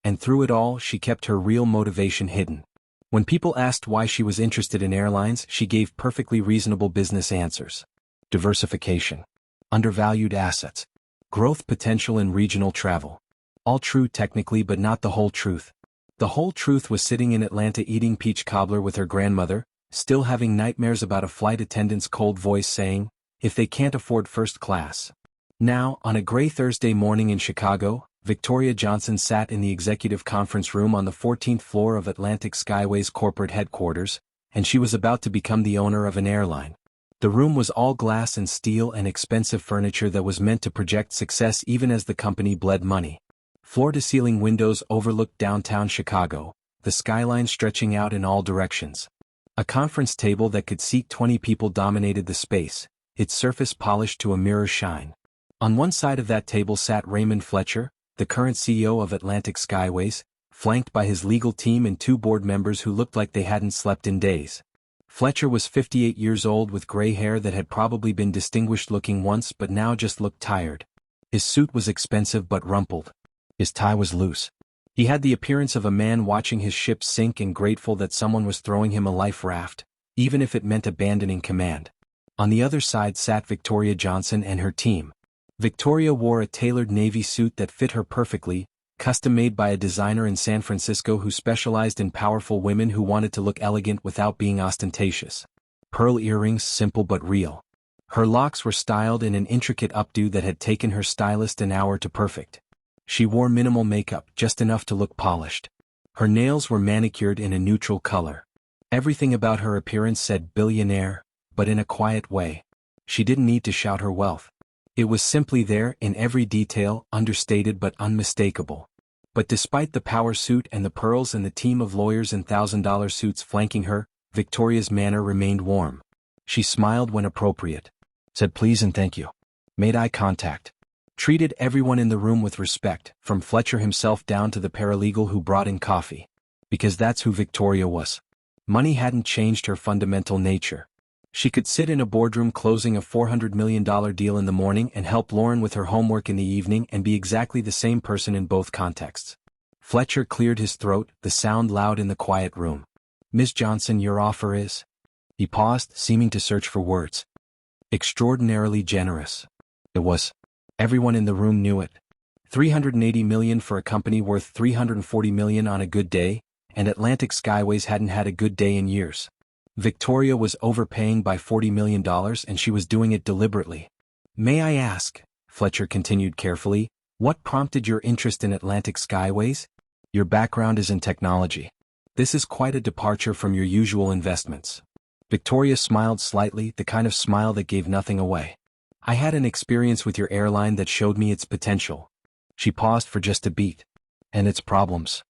Speaker 1: And through it all, she kept her real motivation hidden. When people asked why she was interested in airlines, she gave perfectly reasonable business answers. Diversification. Undervalued assets. Growth potential in regional travel. All true technically, but not the whole truth. The whole truth was sitting in Atlanta eating peach cobbler with her grandmother, still having nightmares about a flight attendant's cold voice saying, if they can't afford first class. Now, on a gray Thursday morning in Chicago, Victoria Johnson sat in the executive conference room on the 14th floor of Atlantic Skyways corporate headquarters, and she was about to become the owner of an airline. The room was all glass and steel and expensive furniture that was meant to project success even as the company bled money. Floor-to-ceiling windows overlooked downtown Chicago, the skyline stretching out in all directions. A conference table that could seat 20 people dominated the space, its surface polished to a mirror's shine. On one side of that table sat Raymond Fletcher, the current CEO of Atlantic Skyways, flanked by his legal team and two board members who looked like they hadn't slept in days. Fletcher was 58 years old with gray hair that had probably been distinguished-looking once but now just looked tired. His suit was expensive but rumpled. His tie was loose. He had the appearance of a man watching his ship sink and grateful that someone was throwing him a life raft, even if it meant abandoning command. On the other side sat Victoria Johnson and her team. Victoria wore a tailored navy suit that fit her perfectly, custom-made by a designer in San Francisco who specialized in powerful women who wanted to look elegant without being ostentatious. Pearl earrings, simple but real. Her locks were styled in an intricate updo that had taken her stylist an hour to perfect. She wore minimal makeup, just enough to look polished. Her nails were manicured in a neutral color. Everything about her appearance said billionaire, but in a quiet way. She didn't need to shout her wealth. It was simply there in every detail, understated but unmistakable. But despite the power suit and the pearls and the team of lawyers in $1,000 suits flanking her, Victoria's manner remained warm. She smiled when appropriate. Said please and thank you. Made eye contact. Treated everyone in the room with respect, from Fletcher himself down to the paralegal who brought in coffee. Because that's who Victoria was. Money hadn't changed her fundamental nature. She could sit in a boardroom closing a $400 million deal in the morning and help Lauren with her homework in the evening and be exactly the same person in both contexts. Fletcher cleared his throat, the sound loud in the quiet room. Ms. Johnson, your offer is? He paused, seeming to search for words. Extraordinarily generous. It was. Everyone in the room knew it. $380 million for a company worth $340 million on a good day, and Atlantic Skyways hadn't had a good day in years. Victoria was overpaying by $40 million and she was doing it deliberately. May I ask, Fletcher continued carefully, what prompted your interest in Atlantic Skyways? Your background is in technology. This is quite a departure from your usual investments. Victoria smiled slightly, the kind of smile that gave nothing away. I had an experience with your airline that showed me its potential. She paused for just a beat. And its problems.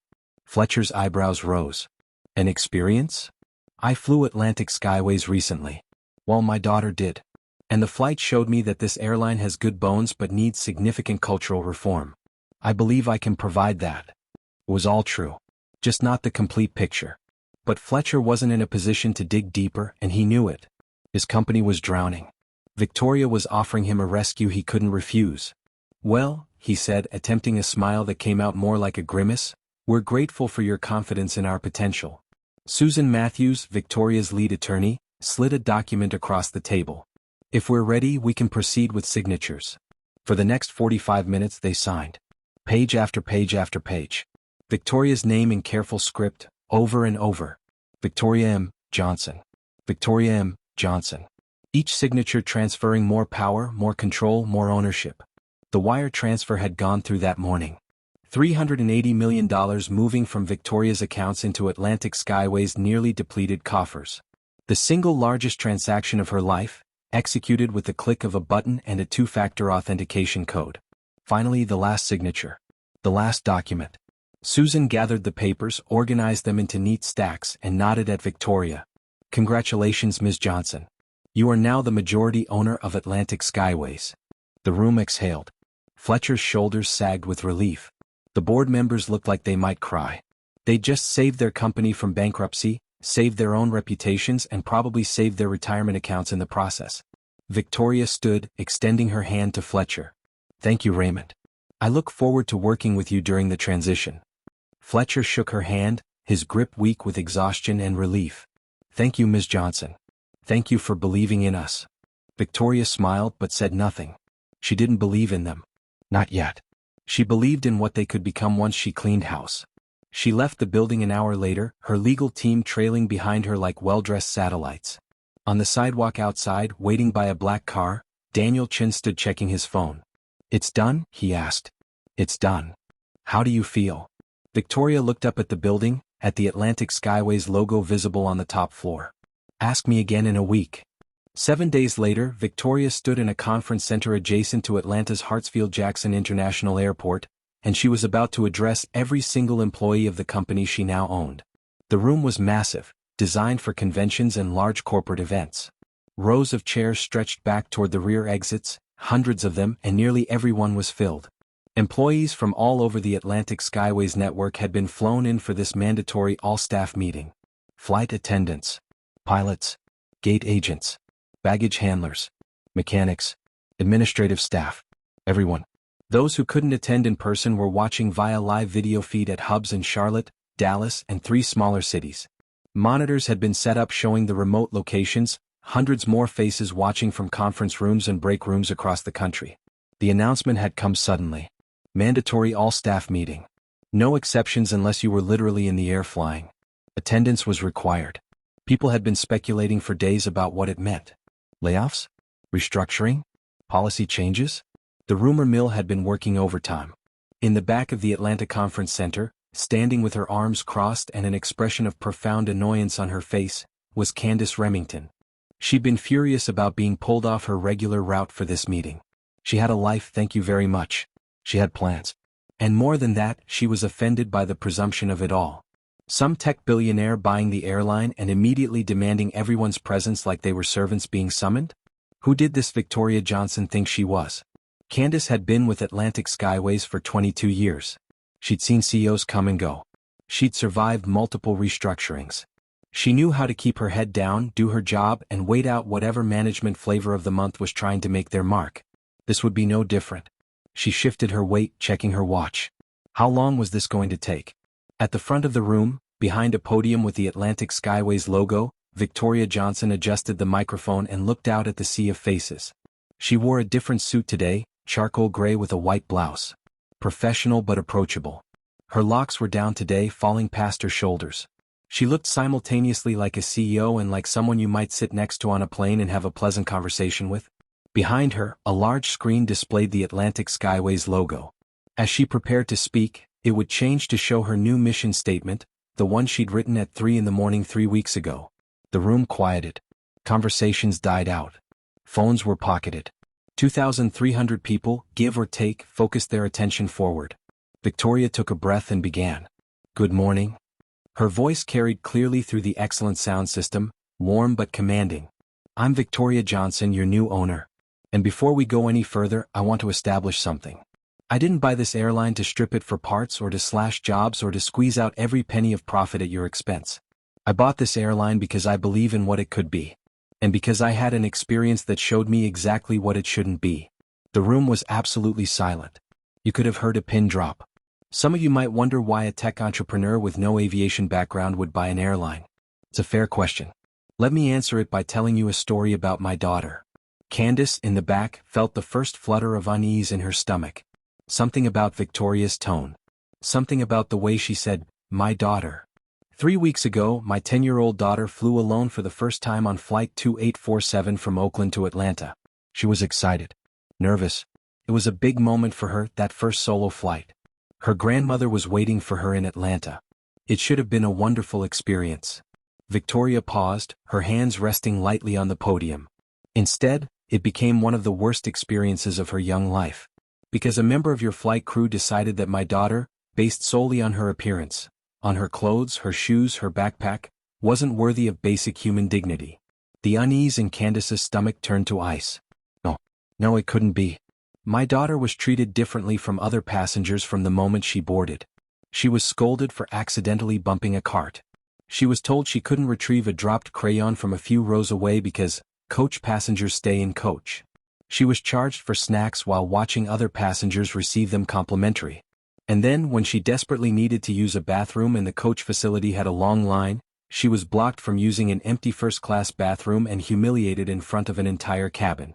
Speaker 1: Fletcher's eyebrows rose. An experience? I flew Atlantic Skyways recently. Well, my daughter did. And the flight showed me that this airline has good bones but needs significant cultural reform. I believe I can provide that. It was all true. Just not the complete picture. But Fletcher wasn't in a position to dig deeper, and he knew it. His company was drowning. Victoria was offering him a rescue he couldn't refuse. Well, he said, attempting a smile that came out more like a grimace, we're grateful for your confidence in our potential. Susan Matthews, Victoria's lead attorney, slid a document across the table. If we're ready, we can proceed with signatures. For the next 45 minutes they signed. Page after page after page. Victoria's name in careful script, over and over. Victoria M. Johnson. Victoria M. Johnson. Each signature transferring more power, more control, more ownership. The wire transfer had gone through that morning. $380 million moving from Victoria's accounts into Atlantic Skyways' nearly depleted coffers. The single largest transaction of her life, executed with the click of a button and a two-factor authentication code. Finally, the last signature. The last document. Susan gathered the papers, organized them into neat stacks, and nodded at Victoria. Congratulations, Ms. Johnson. You are now the majority owner of Atlantic Skyways. The room exhaled. Fletcher's shoulders sagged with relief. The board members looked like they might cry. They'd just saved their company from bankruptcy, saved their own reputations, and probably saved their retirement accounts in the process. Victoria stood, extending her hand to Fletcher. Thank you, Raymond. I look forward to working with you during the transition. Fletcher shook her hand, his grip weak with exhaustion and relief. Thank you, Ms. Johnson. Thank you for believing in us. Victoria smiled but said nothing. She didn't believe in them. Not yet. She believed in what they could become once she cleaned house. She left the building an hour later, her legal team trailing behind her like well-dressed satellites. On the sidewalk outside, waiting by a black car, Daniel Chin stood checking his phone. It's done? He asked. It's done. How do you feel? Victoria looked up at the building, at the Atlantic Skyways logo visible on the top floor. Ask me again in a week. 7 days later, Victoria stood in a conference center adjacent to Atlanta's Hartsfield-Jackson International Airport, and she was about to address every single employee of the company she now owned. The room was massive, designed for conventions and large corporate events. Rows of chairs stretched back toward the rear exits, hundreds of them, and nearly everyone was filled. Employees from all over the Atlantic Skyways network had been flown in for this mandatory all-staff meeting. Flight attendants, pilots, gate agents, baggage handlers, mechanics, administrative staff, everyone. Those who couldn't attend in person were watching via live video feed at hubs in Charlotte, Dallas, and 3 smaller cities. Monitors had been set up showing the remote locations, hundreds more faces watching from conference rooms and break rooms across the country. The announcement had come suddenly. Mandatory all-staff meeting. No exceptions unless you were literally in the air flying. Attendance was required. People had been speculating for days about what it meant. Layoffs? Restructuring? Policy changes? The rumor mill had been working overtime. In the back of the Atlanta Conference Center, standing with her arms crossed and an expression of profound annoyance on her face, was Candace Remington. She'd been furious about being pulled off her regular route for this meeting. She had a life, thank you very much. She had plans. And more than that, she was offended by the presumption of it all. Some tech billionaire buying the airline and immediately demanding everyone's presence like they were servants being summoned? Who did this Victoria Johnson think she was? Candace had been with Atlantic Skyways for 22 years. She'd seen CEOs come and go. She'd survived multiple restructurings. She knew how to keep her head down, do her job, and wait out whatever management flavor of the month was trying to make their mark. This would be no different. She shifted her weight, checking her watch. How long was this going to take? At the front of the room, behind a podium with the Atlantic Skyways logo, Victoria Johnson adjusted the microphone and looked out at the sea of faces. She wore a different suit today, charcoal gray with a white blouse. Professional but approachable. Her locks were down today, falling past her shoulders. She looked simultaneously like a CEO and like someone you might sit next to on a plane and have a pleasant conversation with. Behind her, a large screen displayed the Atlantic Skyways logo. As she prepared to speak, it would change to show her new mission statement, the one she'd written at 3 a.m. 3 weeks ago. The room quieted. Conversations died out. Phones were pocketed. 2,300 people, give or take, focused their attention forward. Victoria took a breath and began. Good morning. Her voice carried clearly through the excellent sound system, warm but commanding. I'm Victoria Johnson, your new owner. And before we go any further, I want to establish something. I didn't buy this airline to strip it for parts or to slash jobs or to squeeze out every penny of profit at your expense. I bought this airline because I believe in what it could be. And because I had an experience that showed me exactly what it shouldn't be. The room was absolutely silent. You could have heard a pin drop. Some of you might wonder why a tech entrepreneur with no aviation background would buy an airline. It's a fair question. Let me answer it by telling you a story about my daughter. Candace, in the back, felt the first flutter of unease in her stomach. Something about Victoria's tone. Something about the way she said, my daughter. 3 weeks ago, my 10-year-old daughter flew alone for the first time on Flight 2847 from Oakland to Atlanta. She was excited. Nervous. It was a big moment for her, that first solo flight. Her grandmother was waiting for her in Atlanta. It should have been a wonderful experience. Victoria paused, her hands resting lightly on the podium. Instead, it became one of the worst experiences of her young life. Because a member of your flight crew decided that my daughter, based solely on her appearance, on her clothes, her shoes, her backpack, wasn't worthy of basic human dignity. The unease in Candace's stomach turned to ice. No, it couldn't be. My daughter was treated differently from other passengers from the moment she boarded. She was scolded for accidentally bumping a cart. She was told she couldn't retrieve a dropped crayon from a few rows away because coach passengers stay in coach. She was charged for snacks while watching other passengers receive them complimentary. And then, when she desperately needed to use a bathroom and the coach facility had a long line, she was blocked from using an empty first-class bathroom and humiliated in front of an entire cabin.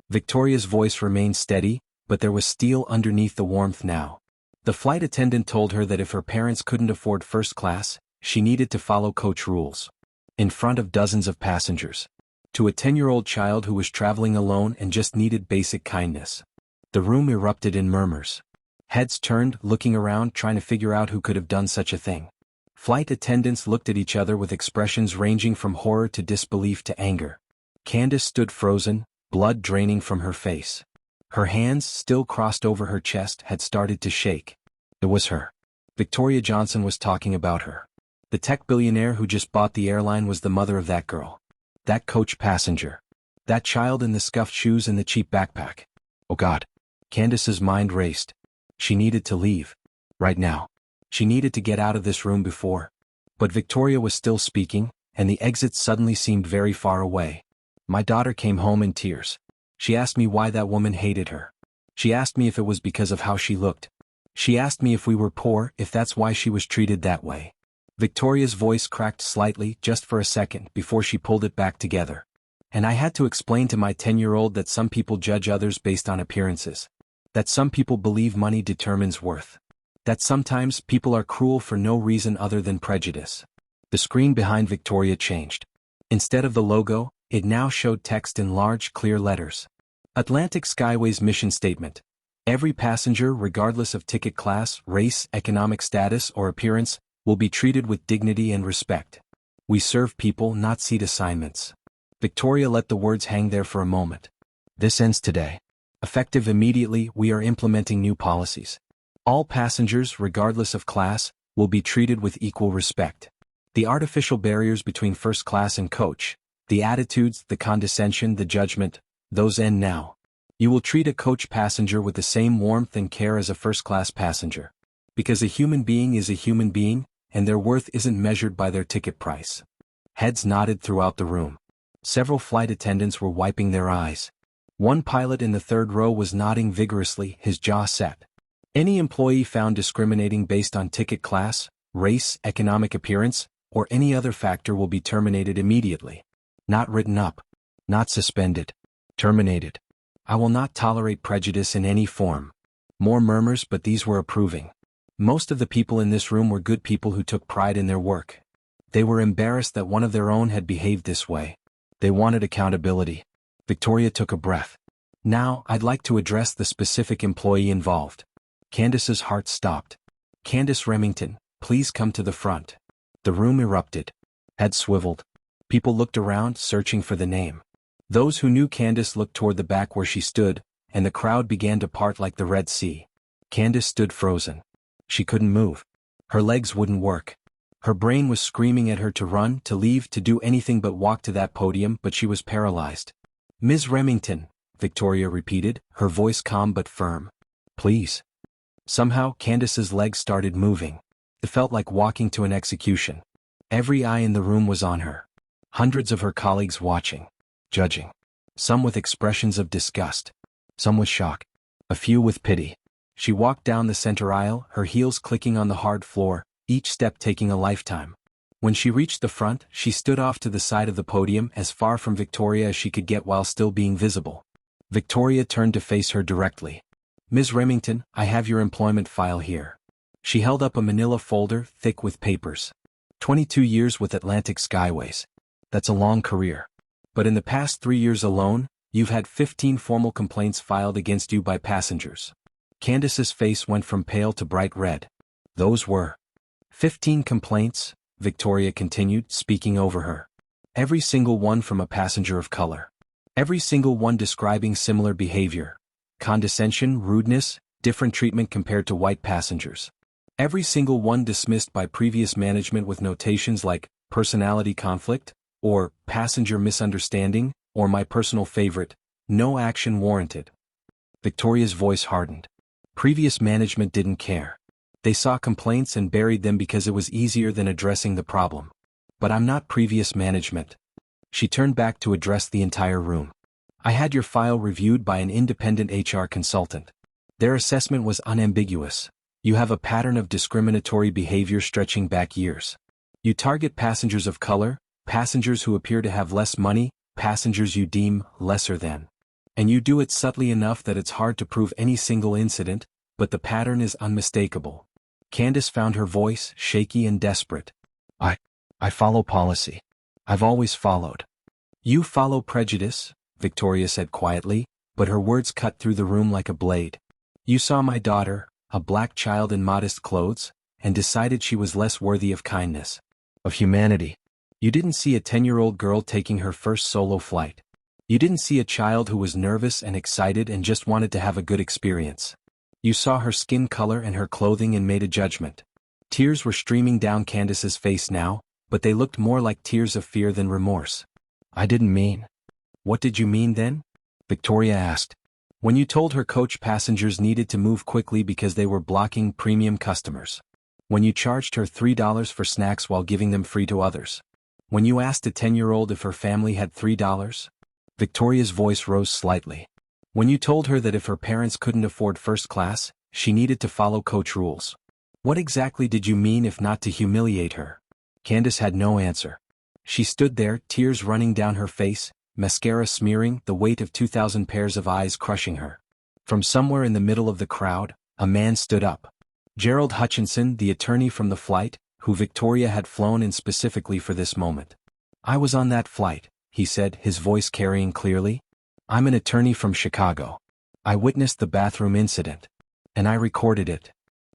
Speaker 1: Victoria's voice remained steady, but there was steel underneath the warmth now. The flight attendant told her that if her parents couldn't afford first class, she needed to follow coach rules. In front of dozens of passengers. To a 10-year-old child who was traveling alone and just needed basic kindness. The room erupted in murmurs. Heads turned, looking around, trying to figure out who could have done such a thing. Flight attendants looked at each other with expressions ranging from horror to disbelief to anger. Candace stood frozen, blood draining from her face. Her hands, still crossed over her chest, had started to shake. It was her. Victoria Johnson was talking about her. The tech billionaire who just bought the airline was the mother of that girl. That coach passenger. That child in the scuffed shoes and the cheap backpack. Oh God. Candace's mind raced. She needed to leave. Right now. She needed to get out of this room before. But Victoria was still speaking, and the exit suddenly seemed very far away. My daughter came home in tears. She asked me why that woman hated her. She asked me if it was because of how she looked. She asked me if we were poor, if that's why she was treated that way. Victoria's voice cracked slightly just for a second before she pulled it back together. And I had to explain to my 10-year-old that some people judge others based on appearances. That some people believe money determines worth. That sometimes people are cruel for no reason other than prejudice. The screen behind Victoria changed. Instead of the logo, it now showed text in large, clear letters. Atlantic Skyways mission statement. Every passenger, regardless of ticket class, race, economic status, or appearance, will be treated with dignity and respect. We serve people, not seat assignments. Victoria let the words hang there for a moment. This ends today. Effective immediately, we are implementing new policies. All passengers, regardless of class, will be treated with equal respect. The artificial barriers between first class and coach, the attitudes, the condescension, the judgment, those end now. You will treat a coach passenger with the same warmth and care as a first-class passenger. Because a human being is a human being, and their worth isn't measured by their ticket price. Heads nodded throughout the room. Several flight attendants were wiping their eyes. One pilot in the third row was nodding vigorously, his jaw set. Any employee found discriminating based on ticket class, race, economic appearance, or any other factor will be terminated immediately. Not written up. Not suspended. Terminated. I will not tolerate prejudice in any form. More murmurs, but these were approving. Most of the people in this room were good people who took pride in their work. They were embarrassed that one of their own had behaved this way. They wanted accountability. Victoria took a breath. Now, I'd like to address the specific employee involved. Candace's heart stopped. Candace Remington, please come to the front. The room erupted. Head swiveled. People looked around, searching for the name. Those who knew Candace looked toward the back where she stood, and the crowd began to part like the Red Sea. Candace stood frozen. She couldn't move. Her legs wouldn't work. Her brain was screaming at her to run, to leave, to do anything but walk to that podium, but she was paralyzed. Ms. Remington, Victoria repeated, her voice calm but firm. Please. Somehow, Candace's legs started moving. It felt like walking to an execution. Every eye in the room was on her. Hundreds of her colleagues watching. Judging. Some with expressions of disgust. Some with shock. A few with pity. She walked down the center aisle, her heels clicking on the hard floor, each step taking a lifetime. When she reached the front, she stood off to the side of the podium, as far from Victoria as she could get while still being visible. Victoria turned to face her directly. Ms. Remington, I have your employment file here. She held up a manila folder, thick with papers. 22 years with Atlantic Skyways. That's a long career. But in the past 3 years alone, you've had 15 formal complaints filed against you by passengers. Candace's face went from pale to bright red. Those were 15 complaints, Victoria continued, speaking over her. Every single one from a passenger of color. Every single one describing similar behavior. Condescension, rudeness, different treatment compared to white passengers. Every single one dismissed by previous management with notations like personality conflict, or passenger misunderstanding, or my personal favorite, no action warranted. Victoria's voice hardened. Previous management didn't care. They saw complaints and buried them because it was easier than addressing the problem. But I'm not previous management. She turned back to address the entire room. I had your file reviewed by an independent HR consultant. Their assessment was unambiguous. You have a pattern of discriminatory behavior stretching back years. You target passengers of color, passengers who appear to have less money, passengers you deem lesser than. And you do it subtly enough that it's hard to prove any single incident, but the pattern is unmistakable. Candace found her voice shaky and desperate. I follow policy. I've always followed. You follow prejudice, Victoria said quietly, but her words cut through the room like a blade. You saw my daughter, a black child in modest clothes, and decided she was less worthy of kindness, of humanity. You didn't see a 10-year-old girl taking her first solo flight. You didn't see a child who was nervous and excited and just wanted to have a good experience. You saw her skin color and her clothing and made a judgment. Tears were streaming down Candace's face now, but they looked more like tears of fear than remorse. I didn't mean. What did you mean then? Victoria asked. When you told her coach passengers needed to move quickly because they were blocking premium customers. When you charged her $3 for snacks while giving them free to others. When you asked a 10-year-old if her family had $3. Victoria's voice rose slightly. When you told her that if her parents couldn't afford first class, she needed to follow coach rules. What exactly did you mean if not to humiliate her? Candace had no answer. She stood there, tears running down her face, mascara smearing, the weight of 2,000 pairs of eyes crushing her. From somewhere in the middle of the crowd, a man stood up. Gerald Hutchinson, the attorney from the flight, who Victoria had flown in specifically for this moment. I was on that flight, he said, his voice carrying clearly. I'm an attorney from Chicago. I witnessed the bathroom incident. And I recorded it.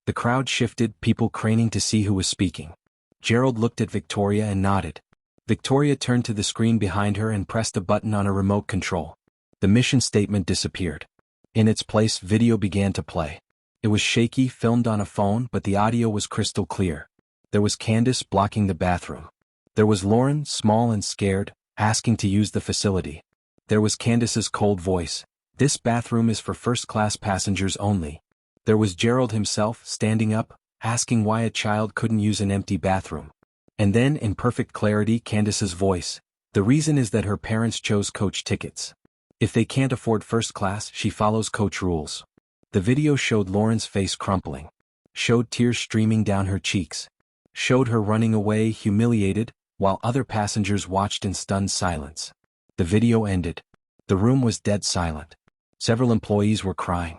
Speaker 1: The crowd shifted, people craning to see who was speaking. Gerald looked at Victoria and nodded. Victoria turned to the screen behind her and pressed a button on a remote control. The mission statement disappeared. In its place, video began to play. It was shaky, filmed on a phone, but the audio was crystal clear. There was Candace blocking the bathroom. There was Lauren, small and scared, asking to use the facility. There was Candace's cold voice. This bathroom is for first-class passengers only. There was Gerald himself, standing up, asking why a child couldn't use an empty bathroom. And then, in perfect clarity, Candace's voice. The reason is that her parents chose coach tickets. If they can't afford first class, she follows coach rules. The video showed Lauren's face crumpling. Showed tears streaming down her cheeks. Showed her running away, humiliated, while other passengers watched in stunned silence. The video ended. The room was dead silent. Several employees were crying.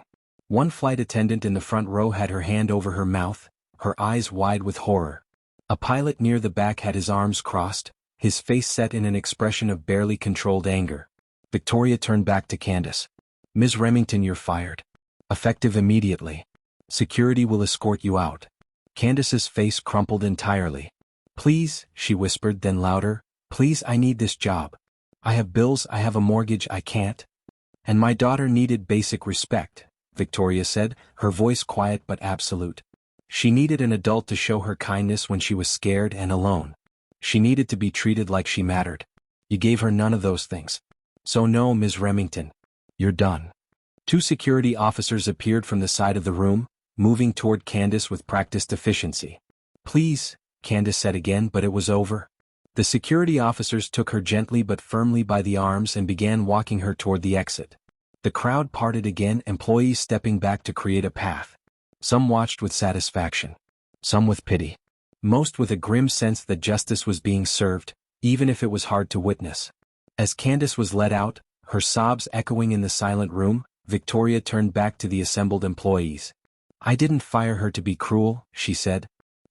Speaker 1: One flight attendant in the front row had her hand over her mouth, her eyes wide with horror. A pilot near the back had his arms crossed, his face set in an expression of barely controlled anger. Victoria turned back to Candace. Ms. Remington, you're fired. Effective immediately. Security will escort you out. Candace's face crumpled entirely. Please, she whispered, then louder, please, I need this job. I have bills, I have a mortgage, I can't. And my daughter needed basic respect, Victoria said, her voice quiet but absolute. She needed an adult to show her kindness when she was scared and alone. She needed to be treated like she mattered. You gave her none of those things. So no, Ms. Remington. You're done. Two security officers appeared from the side of the room, moving toward Candace with practiced efficiency. Please, Candace said again, but it was over. The security officers took her gently but firmly by the arms and began walking her toward the exit. The crowd parted again, employees stepping back to create a path. Some watched with satisfaction. Some with pity. Most with a grim sense that justice was being served, even if it was hard to witness. As Candace was led out, her sobs echoing in the silent room, Victoria turned back to the assembled employees. I didn't fire her to be cruel, she said.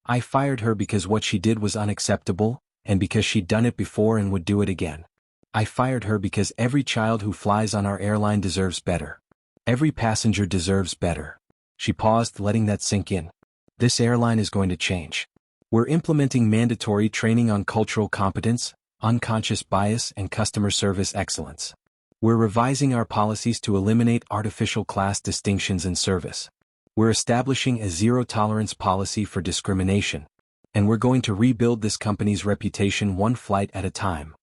Speaker 1: I fired her because what she did was unacceptable, and because she'd done it before and would do it again. I fired her because every child who flies on our airline deserves better. Every passenger deserves better. She paused, letting that sink in. This airline is going to change. We're implementing mandatory training on cultural competence, unconscious bias, and customer service excellence. We're revising our policies to eliminate artificial class distinctions in service. We're establishing a zero-tolerance policy for discrimination. And we're going to rebuild this company's reputation one flight at a time.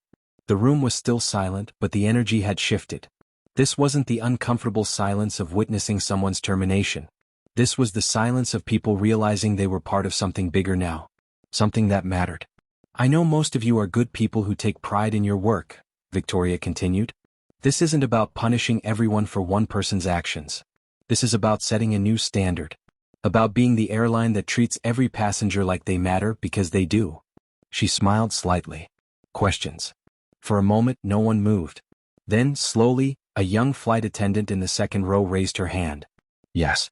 Speaker 1: The room was still silent, but the energy had shifted. This wasn't the uncomfortable silence of witnessing someone's termination. This was the silence of people realizing they were part of something bigger now. Something that mattered. I know most of you are good people who take pride in your work, Victoria continued. This isn't about punishing everyone for one person's actions. This is about setting a new standard. About being the airline that treats every passenger like they matter because they do. She smiled slightly. Questions. For a moment, no one moved. Then, slowly, a young flight attendant in the second row raised her hand. Yes.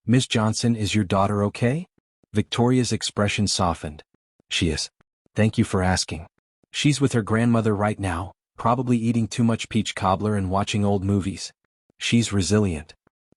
Speaker 1: Ms. Johnson, is your daughter okay? Victoria's expression softened. She is. Thank you for asking. She's with her grandmother right now, probably eating too much peach cobbler and watching old movies. She's resilient.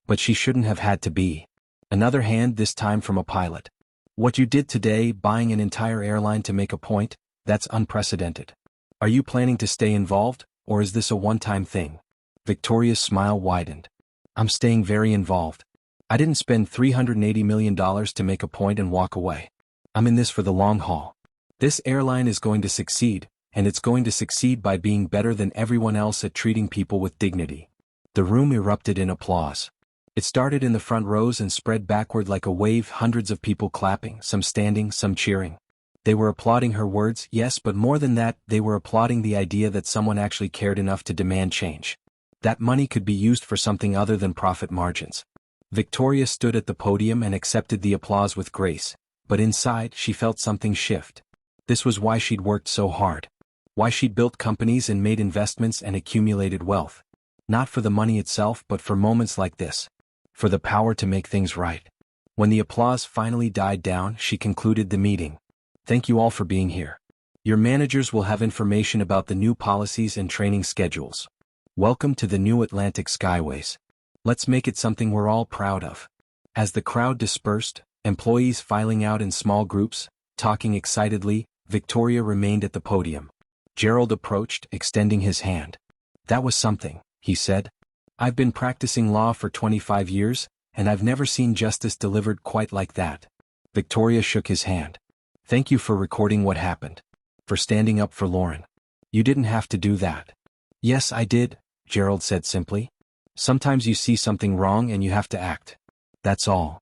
Speaker 1: But she shouldn't have had to be. Another hand, this time from a pilot. What you did today, buying an entire airline to make a point, that's unprecedented. Are you planning to stay involved, or is this a one-time thing? Victoria's smile widened. I'm staying very involved. I didn't spend $380 million to make a point and walk away. I'm in this for the long haul. This airline is going to succeed, and it's going to succeed by being better than everyone else at treating people with dignity. The room erupted in applause. It started in the front rows and spread backward like a wave, hundreds of people clapping, some standing, some cheering. They were applauding her words, yes, but more than that, they were applauding the idea that someone actually cared enough to demand change. That money could be used for something other than profit margins. Victoria stood at the podium and accepted the applause with grace, but inside she felt something shift. This was why she'd worked so hard. Why she'd built companies and made investments and accumulated wealth. Not for the money itself, but for moments like this. For the power to make things right. When the applause finally died down, she concluded the meeting. Thank you all for being here. Your managers will have information about the new policies and training schedules. Welcome to the new Atlantic Skyways. Let's make it something we're all proud of. As the crowd dispersed, employees filing out in small groups, talking excitedly, Victoria remained at the podium. Gerald approached, extending his hand. That was something, he said. I've been practicing law for 25 years, and I've never seen justice delivered quite like that. Victoria shook his hand. Thank you for recording what happened. For standing up for Lauren. You didn't have to do that. Yes, I did, Gerald said simply. Sometimes you see something wrong and you have to act. That's all.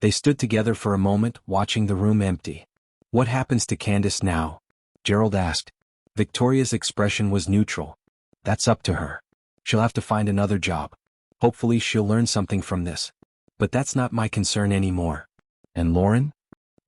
Speaker 1: They stood together for a moment, watching the room empty. What happens to Candace now? Gerald asked. Victoria's expression was neutral. That's up to her. She'll have to find another job. Hopefully she'll learn something from this. But that's not my concern anymore. And Lauren?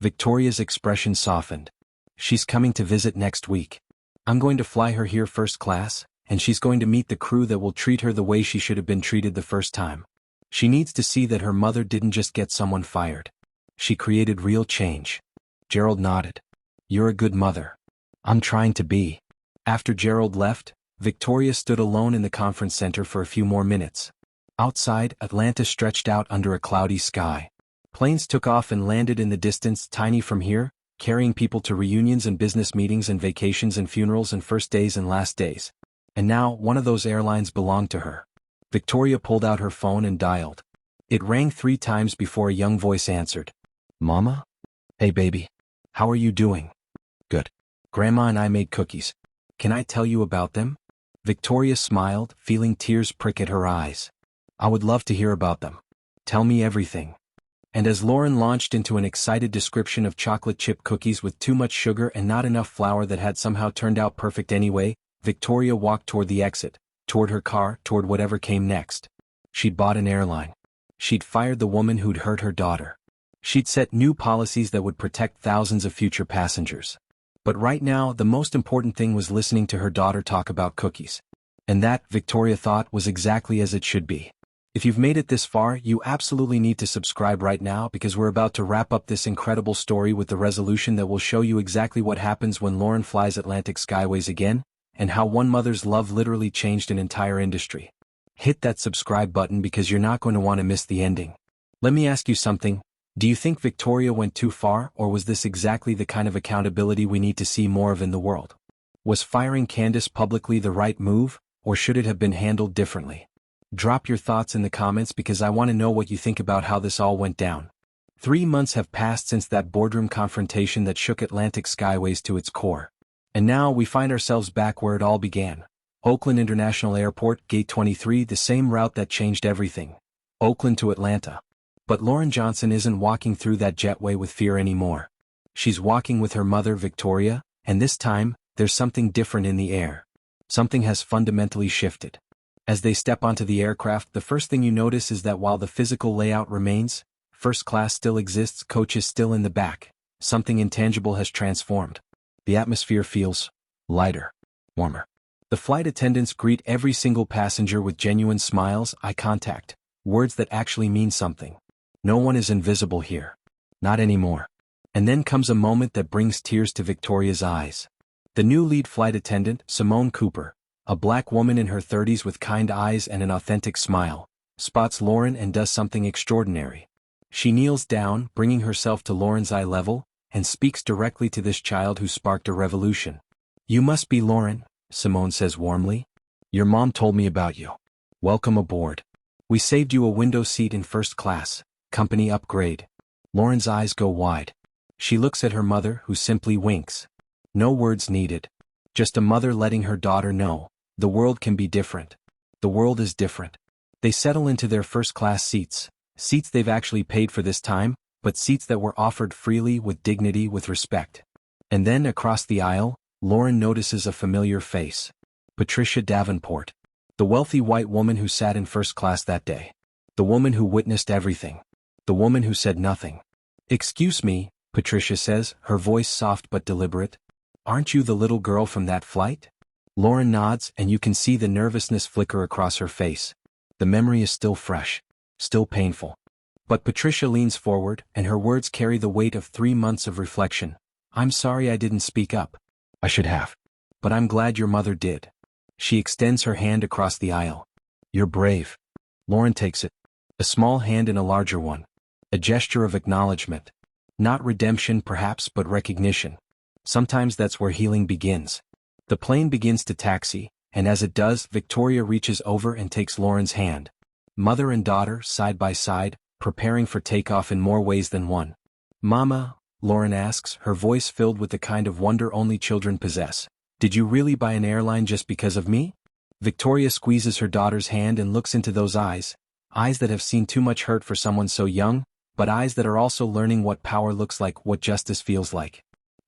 Speaker 1: Victoria's expression softened. She's coming to visit next week. I'm going to fly her here first class, and she's going to meet the crew that will treat her the way she should have been treated the first time. She needs to see that her mother didn't just get someone fired. She created real change. Gerald nodded. You're a good mother. I'm trying to be. After Gerald left, Victoria stood alone in the conference center for a few more minutes. Outside, Atlanta stretched out under a cloudy sky. Planes took off and landed in the distance, tiny from here, carrying people to reunions and business meetings and vacations and funerals and first days and last days. And now, one of those airlines belonged to her. Victoria pulled out her phone and dialed. It rang 3 times before a young voice answered. Mama? Hey baby. How are you doing? Good. Grandma and I made cookies. Can I tell you about them? Victoria smiled, feeling tears prick at her eyes. I would love to hear about them. Tell me everything. And as Lauren launched into an excited description of chocolate chip cookies with too much sugar and not enough flour that had somehow turned out perfect anyway, Victoria walked toward the exit, toward her car, toward whatever came next. She'd bought an airline. She'd fired the woman who'd hurt her daughter. She'd set new policies that would protect thousands of future passengers. But right now, the most important thing was listening to her daughter talk about cookies. And that, Victoria thought, was exactly as it should be. If you've made it this far, you absolutely need to subscribe right now because we're about to wrap up this incredible story with the resolution that will show you exactly what happens when Lauren flies Atlantic Skyways again, and how one mother's love literally changed an entire industry. Hit that subscribe button because you're not going to want to miss the ending. Let me ask you something. Do you think Victoria went too far, or was this exactly the kind of accountability we need to see more of in the world? Was firing Candace publicly the right move, or should it have been handled differently? Drop your thoughts in the comments because I want to know what you think about how this all went down. 3 months have passed since that boardroom confrontation that shook Atlantic Skyways to its core. And now we find ourselves back where it all began. Oakland International Airport, Gate 23, the same route that changed everything. Oakland to Atlanta. But Lauren Johnson isn't walking through that jetway with fear anymore. She's walking with her mother, Victoria, and this time, there's something different in the air. Something has fundamentally shifted. As they step onto the aircraft, the first thing you notice is that while the physical layout remains, first class still exists, coach is still in the back. Something intangible has transformed. The atmosphere feels lighter, warmer. The flight attendants greet every single passenger with genuine smiles, eye contact, words that actually mean something. No one is invisible here. Not anymore. And then comes a moment that brings tears to Victoria's eyes. The new lead flight attendant, Simone Cooper, a black woman in her 30s with kind eyes and an authentic smile, spots Lauren and does something extraordinary. She kneels down, bringing herself to Lauren's eye level, and speaks directly to this child who sparked a revolution. You must be Lauren, Simone says warmly. Your mom told me about you. Welcome aboard. We saved you a window seat in first class, company upgrade. Lauren's eyes go wide. She looks at her mother, who simply winks. No words needed. Just a mother letting her daughter know, the world can be different. The world is different. They settle into their first-class seats, seats they've actually paid for this time, but seats that were offered freely, with dignity, with respect. And then, across the aisle, Lauren notices a familiar face. Patricia Davenport. The wealthy white woman who sat in first class that day. The woman who witnessed everything. The woman who said nothing. "Excuse me," Patricia says, her voice soft but deliberate. "Aren't you the little girl from that flight?" Lauren nods, and you can see the nervousness flicker across her face. The memory is still fresh. Still painful. But Patricia leans forward, and her words carry the weight of 3 months of reflection. "I'm sorry I didn't speak up. I should have. But I'm glad your mother did." She extends her hand across the aisle. "You're brave." Lauren takes it. A small hand in a larger one. A gesture of acknowledgement. Not redemption perhaps, but recognition. Sometimes that's where healing begins. The plane begins to taxi, and as it does, Victoria reaches over and takes Lauren's hand. Mother and daughter, side by side, preparing for takeoff in more ways than one. "Mama," Lauren asks, her voice filled with the kind of wonder only children possess, "did you really buy an airline just because of me?" Victoria squeezes her daughter's hand and looks into those eyes, eyes that have seen too much hurt for someone so young, but eyes that are also learning what power looks like, what justice feels like.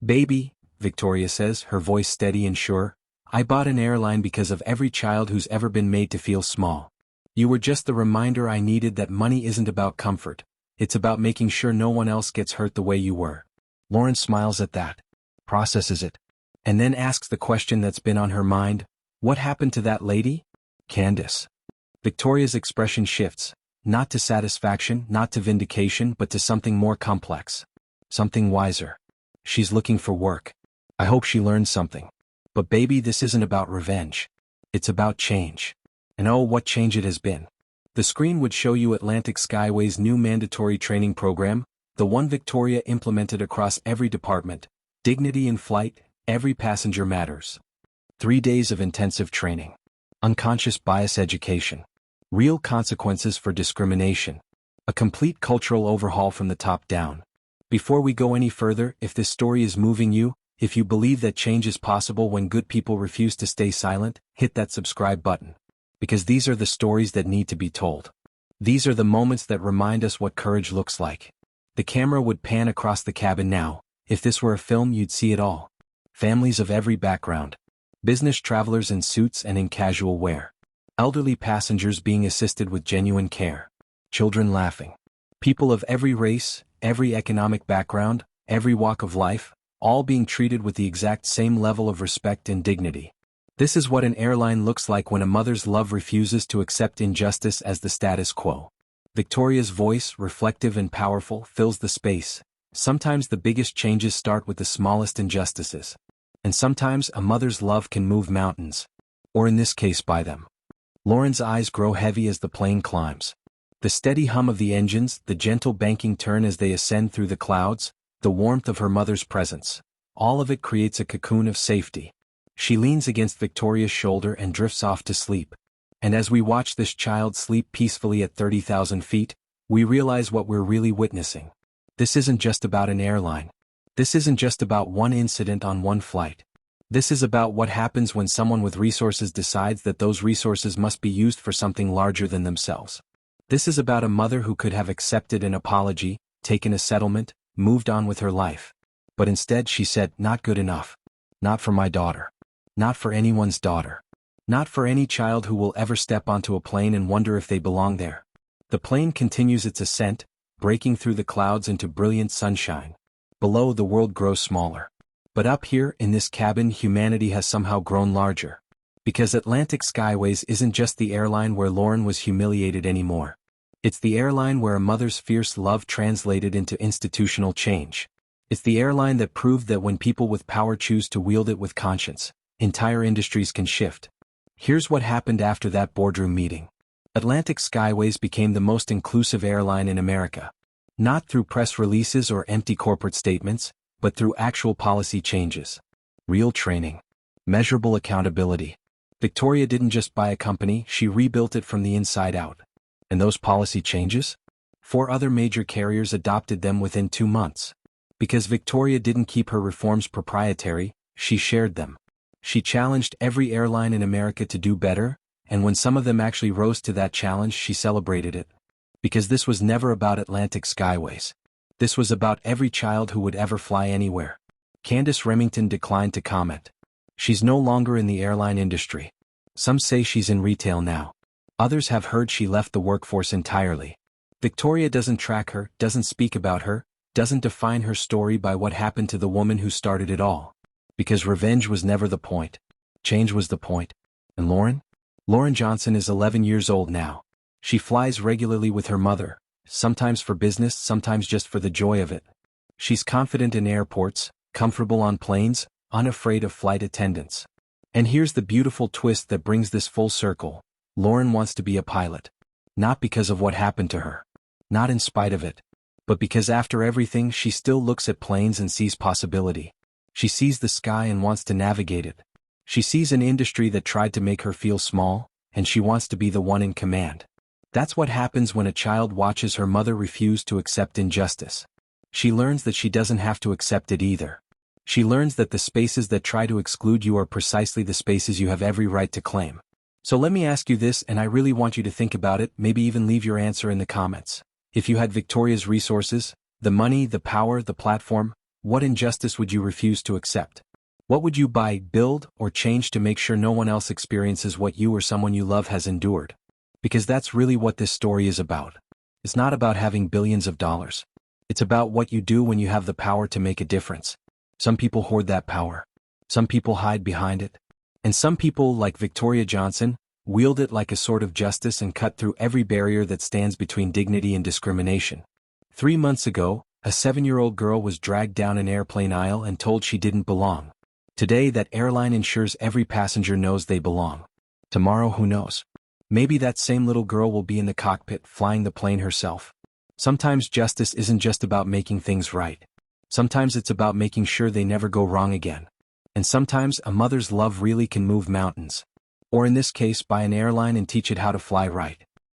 Speaker 1: "Baby," Victoria says, her voice steady and sure, "I bought an airline because of every child who's ever been made to feel small. You were just the reminder I needed that money isn't about comfort, it's about making sure no one else gets hurt the way you were." Lauren smiles at that, processes it, and then asks the question that's been on her mind, "What happened to that lady?" "Candace." Victoria's expression shifts, not to satisfaction, not to vindication, but to something more complex. Something wiser. "She's looking for work. I hope she learns something. But baby, this isn't about revenge. It's about change. And oh, what change it has been." The screen would show you Atlantic Skyways' new mandatory training program, the one Victoria implemented across every department. Dignity in flight, every passenger matters. 3 days of intensive training. Unconscious bias education. Real consequences for discrimination. A complete cultural overhaul from the top down. Before we go any further, if this story is moving you, if you believe that change is possible when good people refuse to stay silent, hit that subscribe button. Because these are the stories that need to be told. These are the moments that remind us what courage looks like. The camera would pan across the cabin now. If this were a film, you'd see it all. Families of every background. Business travelers in suits and in casual wear. Elderly passengers being assisted with genuine care. Children laughing. People of every race, every economic background, every walk of life, all being treated with the exact same level of respect and dignity. This is what an airline looks like when a mother's love refuses to accept injustice as the status quo. Victoria's voice, reflective and powerful, fills the space. Sometimes the biggest changes start with the smallest injustices. And sometimes a mother's love can move mountains. Or in this case, by them. Lauren's eyes grow heavy as the plane climbs. The steady hum of the engines, the gentle banking turn as they ascend through the clouds, the warmth of her mother's presence. All of it creates a cocoon of safety. She leans against Victoria's shoulder and drifts off to sleep. And as we watch this child sleep peacefully at 30,000 feet, we realize what we're really witnessing. This isn't just about an airline. This isn't just about one incident on one flight. This is about what happens when someone with resources decides that those resources must be used for something larger than themselves. This is about a mother who could have accepted an apology, taken a settlement, moved on with her life. But instead she said, "Not good enough. Not for my daughter. Not for anyone's daughter. Not for any child who will ever step onto a plane and wonder if they belong there." The plane continues its ascent, breaking through the clouds into brilliant sunshine. Below, the world grows smaller. But up here, in this cabin, humanity has somehow grown larger. Because Atlantic Skyways isn't just the airline where Lauren was humiliated anymore. It's the airline where a mother's fierce love translated into institutional change. It's the airline that proved that when people with power choose to wield it with conscience, entire industries can shift. Here's what happened after that boardroom meeting. Atlantic Skyways became the most inclusive airline in America. Not through press releases or empty corporate statements, but through actual policy changes. Real training. Measurable accountability. Victoria didn't just buy a company, she rebuilt it from the inside out. And those policy changes? 4 other major carriers adopted them within 2 months. Because Victoria didn't keep her reforms proprietary, she shared them. She challenged every airline in America to do better, and when some of them actually rose to that challenge, she celebrated it. Because this was never about Atlantic Skyways. This was about every child who would ever fly anywhere. Candace Remington declined to comment. She's no longer in the airline industry. Some say she's in retail now. Others have heard she left the workforce entirely. Victoria doesn't track her, doesn't speak about her, doesn't define her story by what happened to the woman who started it all. Because revenge was never the point. Change was the point. And Lauren? Lauren Johnson is 11 years old now. She flies regularly with her mother, sometimes for business, sometimes just for the joy of it. She's confident in airports, comfortable on planes, unafraid of flight attendants. And here's the beautiful twist that brings this full circle. Lauren wants to be a pilot. Not because of what happened to her. Not in spite of it. But because after everything she still looks at planes and sees possibility. She sees the sky and wants to navigate it. She sees an industry that tried to make her feel small, and she wants to be the one in command. That's what happens when a child watches her mother refuse to accept injustice. She learns that she doesn't have to accept it either. She learns that the spaces that try to exclude you are precisely the spaces you have every right to claim. So let me ask you this, and I really want you to think about it, maybe even leave your answer in the comments. If you had Victoria's resources, the money, the power, the platform, what injustice would you refuse to accept? What would you buy, build, or change to make sure no one else experiences what you or someone you love has endured? Because that's really what this story is about. It's not about having billions of dollars. It's about what you do when you have the power to make a difference. Some people hoard that power. Some people hide behind it. And some people, like Victoria Johnson, wield it like a sword of justice and cut through every barrier that stands between dignity and discrimination. 3 months ago, a 7-year-old girl was dragged down an airplane aisle and told she didn't belong. Today, that airline ensures every passenger knows they belong. Tomorrow, who knows? Maybe that same little girl will be in the cockpit flying the plane herself. Sometimes justice isn't just about making things right. Sometimes it's about making sure they never go wrong again. And sometimes a mother's love really can move mountains. Or in this case, buy an airline and teach it how to fly right.